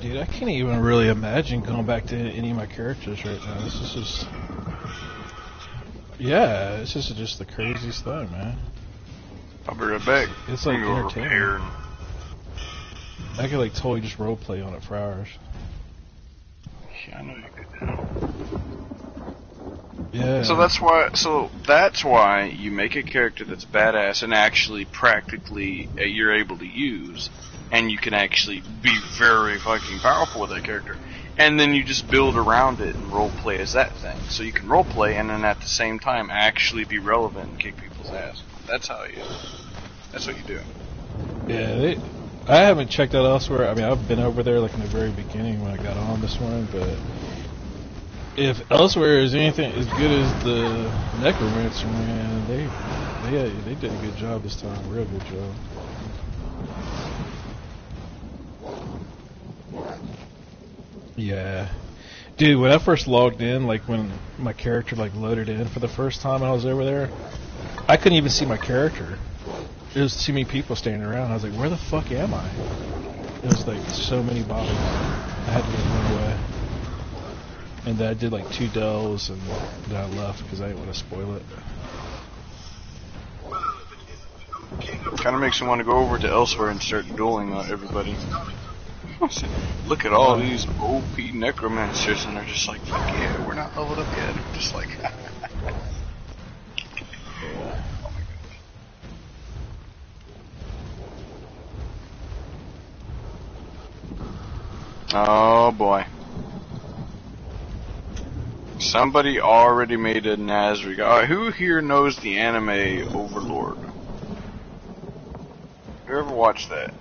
Dude, I can't even really imagine going back to any of my characters right now. This is just... Yeah, this is just the craziest thing, man. I'll be right back. It's like entertaining. I could like totally just roleplay on it for hours. Yeah, I know you could. Yeah. So that's why you make a character that's badass and actually practically you're able to use. And you can actually be very fucking powerful with that character. And then you just build around it and roleplay as that thing. So you can roleplay and then at the same time actually be relevant and kick people's ass. That's what you do. Yeah, I haven't checked out elsewhere. I mean, I've been over there like in the very beginning when I got on this one, but if elsewhere is anything as good as the Necromancer, man, they did a good job this time. Real good job. Yeah. Dude, when I first logged in, like when my character like loaded in for the first time and I was over there, I couldn't even see my character. There was too many people standing around. I was like, where the fuck am I? It was like so many bodies. I had to run away. And then I did like 2 delves and then I left because I didn't want to spoil it. Kind of makes me want to go over to elsewhere and start dueling on everybody. Look at all these OP necromancers, and they're just like, fuck yeah, we're not leveled up yet. We're just like, oh boy. Somebody already made a Nazarick. Who here knows the anime Overlord? You ever watched that?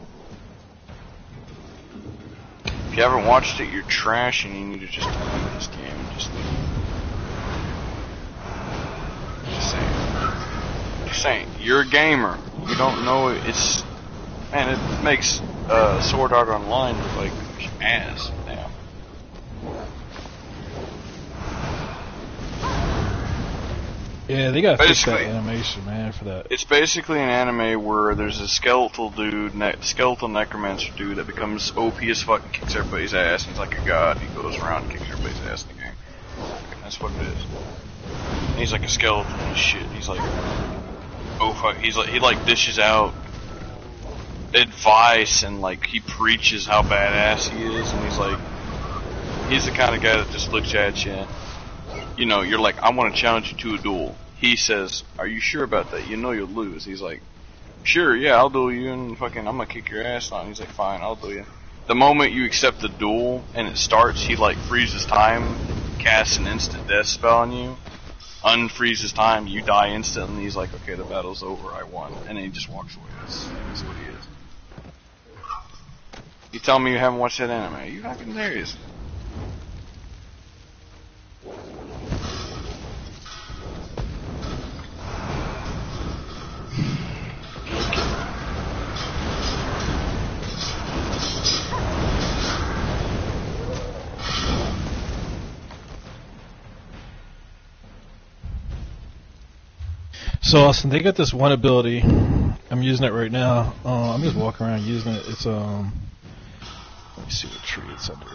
If you haven't watched it, you're trash and you need to just delete this game and just leave. Just saying. You're a gamer. You don't know it's... Man, it makes Sword Art Online look like ass now. Yeah, they gotta fix that animation, man, for that. It's basically an anime where there's a skeletal necromancer dude that becomes OP as fuck and kicks everybody's ass. He's like a god. He goes around and kicks everybody's ass in the game. And that's what it is. And he's like a skeleton and shit. He's like, oh fuck. He like dishes out advice and like he preaches how badass he is. And he's the kind of guy that just looks at you. You know, you're like, I want to challenge you to a duel. He says, are you sure about that? You know you'll lose. He's like, sure, yeah, I'll duel you and fucking I'm gonna kick your ass on. He's like, fine, I'll duel you. the moment you accept the duel and it starts, he like freezes time, casts an instant death spell on you, unfreezes time, you die instantly. He's like, okay, the battle's over, I won, and then he just walks away. That's what he is. You tell me you haven't watched that anime? Are you fucking serious? So Austin, they got this one ability. I'm using it right now. I'm just walking around using it. It's let me see what tree it's under.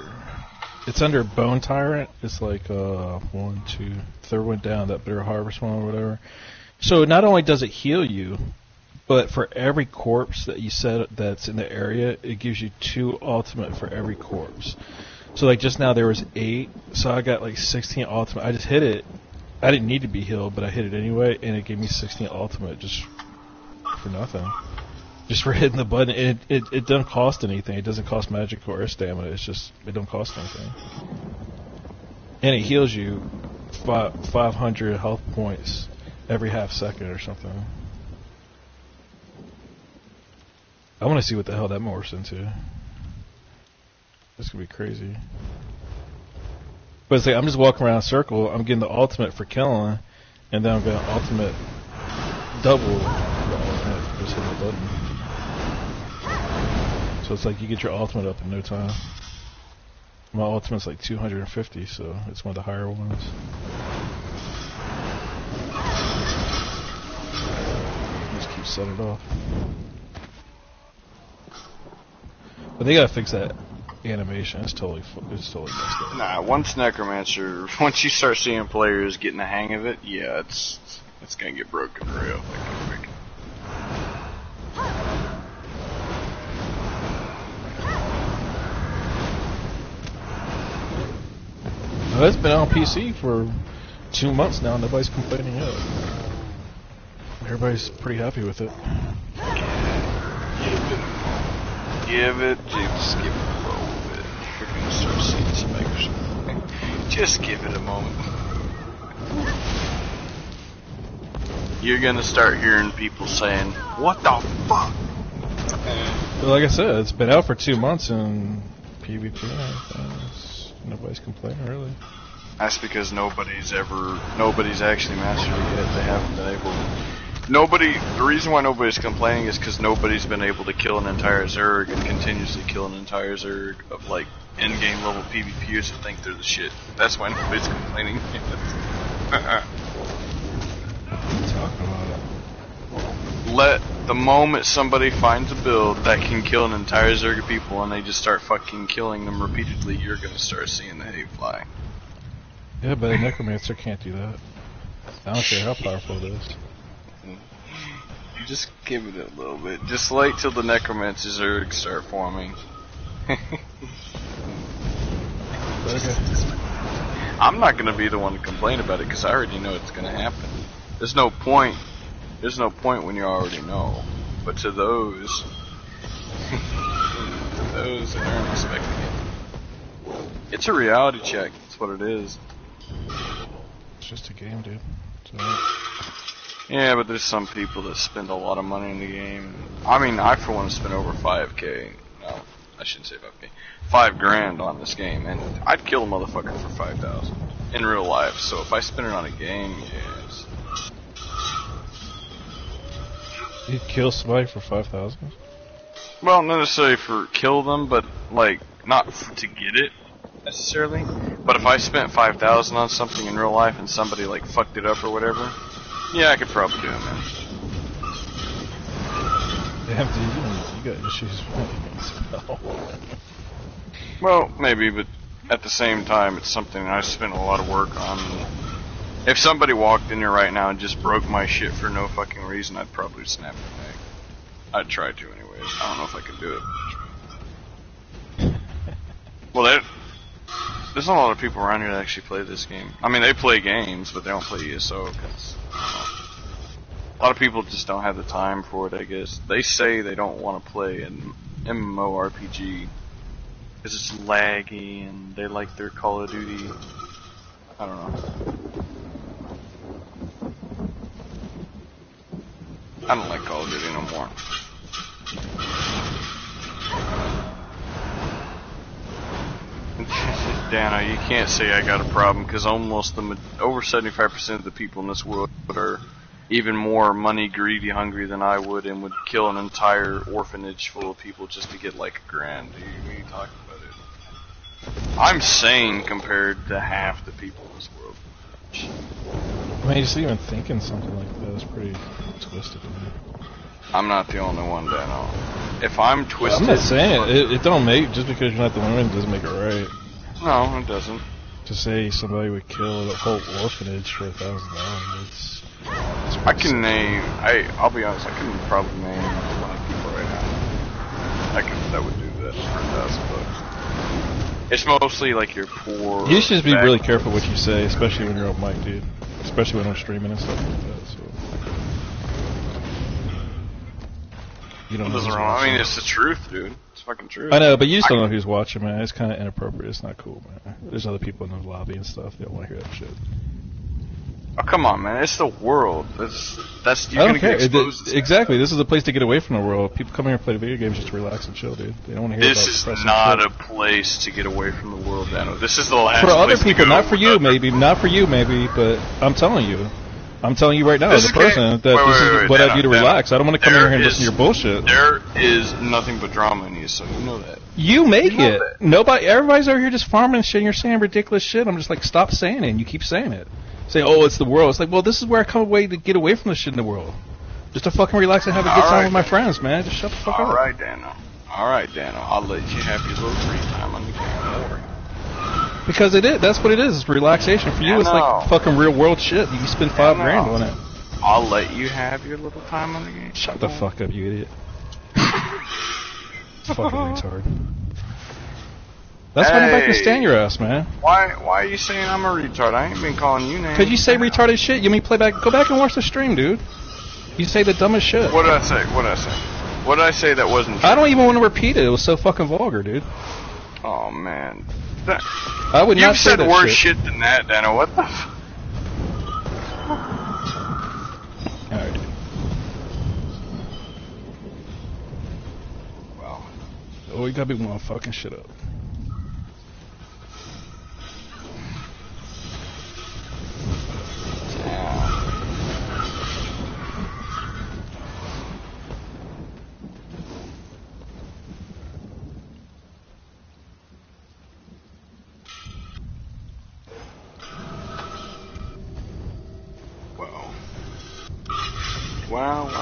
It's under Bone Tyrant. It's like one, two, third one down, that Bitter Harvest one or whatever. So not only does it heal you, but for every corpse that you set that's in the area, it gives you 2 ultimate for every corpse. So like just now there was 8, so I got like 16 ultimate. I just hit it. I didn't need to be healed, but I hit it anyway, and it gave me 16 ultimate just for nothing. Just for hitting the button. And it doesn't cost anything. It doesn't cost magic or stamina. It's just, it don't cost anything. And it heals you 500 health points every half second or something. I want to see what the hell that morphs into. This could be crazy. But it's like, I'm just walking around in a circle, I'm getting the ultimate for killing, and then I'm getting ultimate double the ultimate for just hitting the button. So it's like you get your ultimate up in no time. My ultimate's like 250, so it's one of the higher ones. Just keep setting it off. But they gotta fix that animation. It's totally messed up. Nah, once you start seeing players getting the hang of it, yeah, it's gonna get broken real quick. Well, it's been on PC for 2 months now. Nobody's complaining yet. Everybody's pretty happy with it. Give it a little bit. We're gonna start seeing some action. Just give it a moment. You're gonna start hearing people saying, "What the fuck?" But like I said, it's been out for 2 months and PvP. Nobody's complaining really. That's because nobody's actually mastered it yet. They haven't been able to. The reason why nobody's complaining is because nobody's been able to kill an entire Zerg and continuously kill an entire Zerg of like in-game level PvPers who think they're the shit. That's why nobody's complaining. Talk about it. The moment somebody finds a build that can kill an entire Zerg of people and they just start fucking killing them repeatedly, you're gonna start seeing the hate fly. Yeah, but a Necromancer can't do that. I don't care how powerful it is. You just give it a little bit. Just wait till the Necromancer Zerg start forming. Okay. I'm not gonna be the one to complain about it because I already know it's gonna happen. There's no point when you already know. But to those that aren't expecting it, it's a reality check. That's what it is. It's just a game, dude. Yeah, but there's some people that spend a lot of money in the game. I mean, I for one spent over 5K. No, I shouldn't say 5K. $5,000 on this game, and I'd kill a motherfucker for 5,000 in real life. So if I spend it on a game, yes. You'd kill somebody for 5,000? Well, not necessarily for kill them, but like not to get it necessarily. But if I spent 5,000 on something in real life and somebody like fucked it up or whatever, yeah, I could probably do it, man. Damn, dude, you got issues with well. Well, maybe, but at the same time, it's something I spent a lot of work on. If somebody walked in here right now and just broke my shit for no fucking reason, I'd probably snap their neck. I'd try to anyways. I don't know if I could do it. Well, there's not a lot of people around here that actually play this game. I mean, they play games, but they don't play ESO because a lot of people just don't have the time for it, I guess. They say they don't want to play an MMORPG because it's laggy and they like their Call of Duty. I don't know. I don't like Call of Duty no more. Dano, you can't say I got a problem because almost over 75% of the people in this world are even more money greedy, hungry than I would, and would kill an entire orphanage full of people just to get like $1,000. Dude, what are you talking about it? I'm sane compared to half the people in this world. I mean, just even thinking something like that is pretty twisted. I'm not the only one, Dano. If I'm twisted, I'm not saying it don't make just because you're not the one doesn't make it right. No, it doesn't. To say somebody would kill a whole orphanage for $1,000, I can name. I'll be honest. I can probably name 20 people right now. That would do that for $1,000. It's mostly like your poor. You should just be really careful what you say, especially when you're on mic, dude. Especially when I'm streaming and stuff like that. So. You don't know who's wrong. I mean, it's the truth, dude. It's fucking true. I know, but you just don't know who's watching, man. It's kind of inappropriate. It's not cool, man. There's other people in the lobby and stuff. They don't want to hear that shit. Oh, come on, man. It's the world. That's you're I don't gonna care. get exposed to Exactly. This is a place to get away from the world. People come here and play video games just to relax and chill, dude. They don't want to hear about This is depressing not shit. a place to get away from the world, Dano. This is the last For other place people, to go not for you, maybe. Not for you, maybe. But I'm telling you. I'm telling you right now, as a person, that this is what I do to relax. I don't want to come in here and listen to your bullshit. There is nothing but drama in you, so you know that. You make it. Everybody's over here just farming and shit, and you're saying ridiculous shit. I'm just like, stop saying it, and you keep saying it. Say, oh, it's the world. It's like, well, this is where I come away to get away from the shit in the world. Just to fucking relax and have a good time with my friends, man. Just shut the fuck up. Alright, Dano. I'll let you have your little free time on the game. Don't worry. Because that's what it is. It's relaxation. For you, it's like fucking real world shit. You spend $5,000 on it. I'll let you have your little time on the game. Shut the fuck up, you idiot. Fucking retard. That's why I'm back to stand your ass, man. Why are you saying I'm a retard? I ain't been calling you names. Because you say retarded shit. You mean go back and watch the stream, dude. You say the dumbest shit. What did I say? What did I say that wasn't true? I don't even want to repeat it. It was so fucking vulgar, dude. Oh, man. I would not say that You've said worse shit than that, Dano. What the f... Alright. Wow. Oh, you gotta be one fucking shit up. Wow.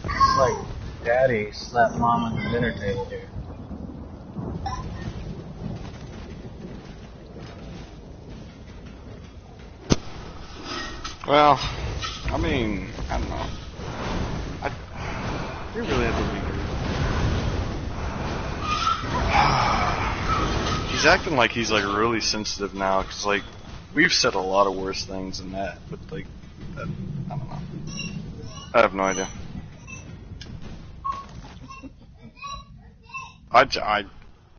It's like Daddy slapped Mom on the dinner table here. Well, I mean, I don't know. You really have to be good. He's acting like he's like really sensitive now, cause like we've said a lot of worse things than that, but like that, I don't know. I have no idea.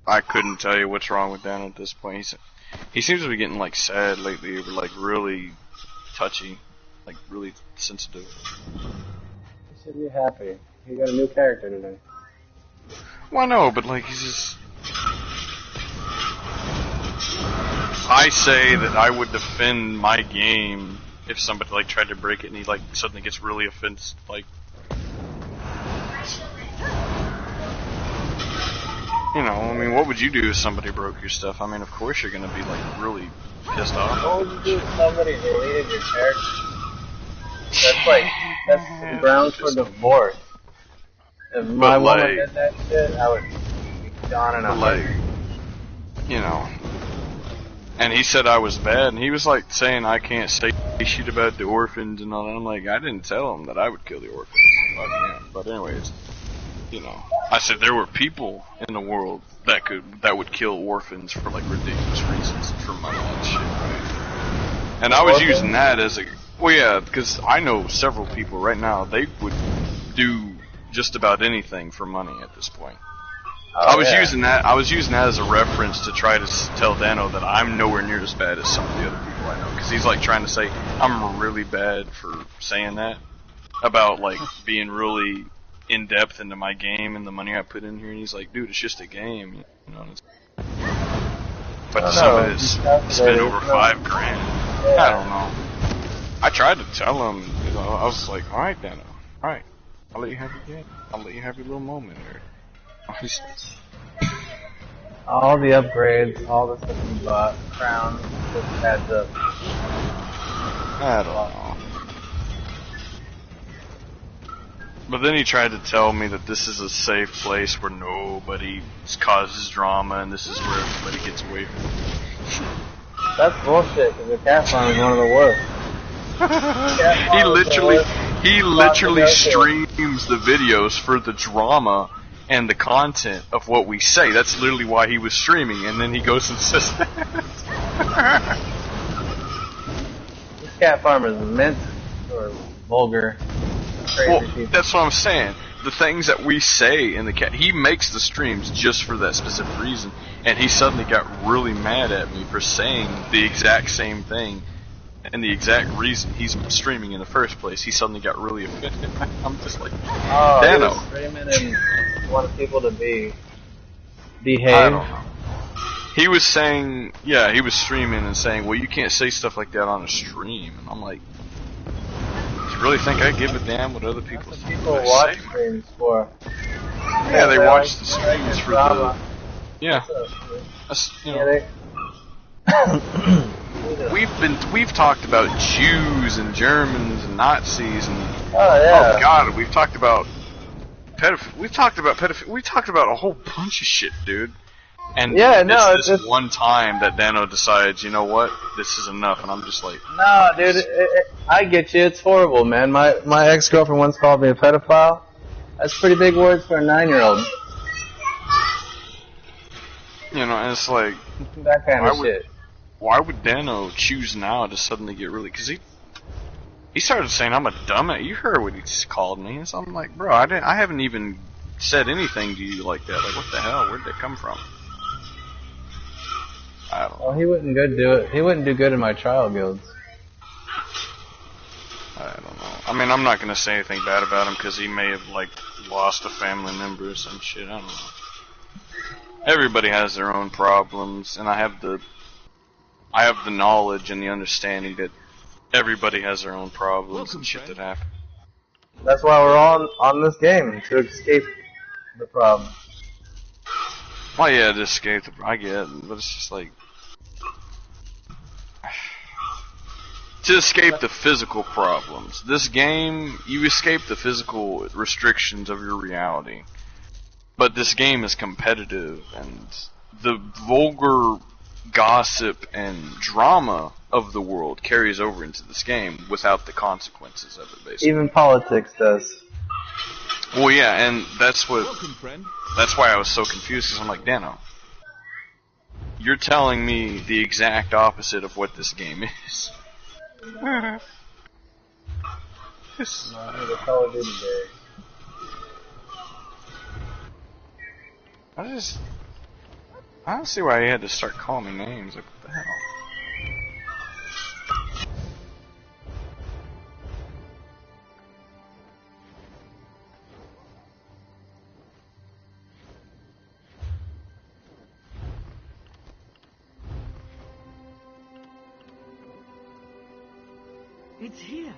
I couldn't tell you what's wrong with Dan at this point. He seems to be getting like sad lately, like really touchy, like really sensitive. You said you're happy. You got a new character today. Well, no, but like he's just. I say that I would defend my game if somebody like tried to break it and he like suddenly gets really offensive, like. You know, I mean, what would you do if somebody broke your stuff? I mean, of course you're gonna be like really pissed off. What would you do if somebody deleted your character? That's grounds for divorce. If my woman did that shit, I would be gone in a like, you know. And he said I was bad, and he was like saying I can't say shit about the orphans and all that. I'm like, I didn't tell him that I would kill the orphans. But anyways, you know, I said there were people in the world that would kill orphans for like ridiculous reasons for money and shit, right? And I was using that as a, well, yeah, because I know several people right now, they would do just about anything for money at this point. I was using that as a reference to try to tell Dano that I'm nowhere near as bad as some of the other people I know, because he's like trying to say I'm really bad for saying that about like being really in depth into my game and the money I put in here, and he's like, dude, it's just a game, you know. But some of it is spent over $5 grand. Yeah. I don't know. I tried to tell him, you know, I was like, all right, Dano, all right, I'll let you have your game. I'll let you have your little moment here. All the upgrades, all the stuff you bought, crown, just adds up. I don't know. But then he tried to tell me that this is a safe place where nobody causes drama and this is where everybody gets away from it. That's bullshit, because the cat farm is one of the worst. He literally streams the videos for the drama and the content of what we say. That's literally why he was streaming, and then he goes and says that. This cat farm is meant for vulgar, crazy people. That's what I'm saying. The things that we say in the cat, he makes the streams just for that specific reason, and he suddenly got really mad at me for saying the exact same thing. And the exact reason he's streaming in the first place, he suddenly got really offended. I'm just like, Dano. He was streaming and wanted people to behave. I don't know. He was saying, yeah, he was streaming and saying, well, you can't say stuff like that on a stream. And I'm like, do you really think I give a damn what other people think? People watch streams for. Yeah, they watch the streams for the. Yeah. That's, you know. We've talked about Jews and Germans and Nazis and oh god, we've talked about we've talked about a whole bunch of shit, dude. And it's this one time that Dano decides, you know what, this is enough, and I'm just like, no, dude, I get you, it's horrible, man. My ex-girlfriend once called me a pedophile. That's pretty big words for a 9-year-old. You know, and it's like that kind of shit. Why would Dano choose now to suddenly get really? Because he started saying I'm a dumbass. You heard what he just called me, and so I'm like, bro, I haven't even said anything to you like that. Like, what the hell? Where'd that come from? I don't know. Well, he wouldn't do it. He wouldn't do good in my trial guilds. I don't know. I mean, I'm not gonna say anything bad about him because he may have like lost a family member or some shit. I don't know. Everybody has their own problems, and I have the knowledge and the understanding that everybody has their own problems and shit that happen. That's why we're all on this game, to escape the problem. Well, yeah, to escape the problem, I get it, but it's just like to escape the physical problems. This game, you escape the physical restrictions of your reality. But this game is competitive, and the vulgar gossip and drama of the world carries over into this game without the consequences of it, basically. Even politics does. Well, yeah, and that's why I was so confused, because I'm like, Dano, you're telling me the exact opposite of what this game is. I don't see why he had to start calling me names. Like, what the hell? It's here.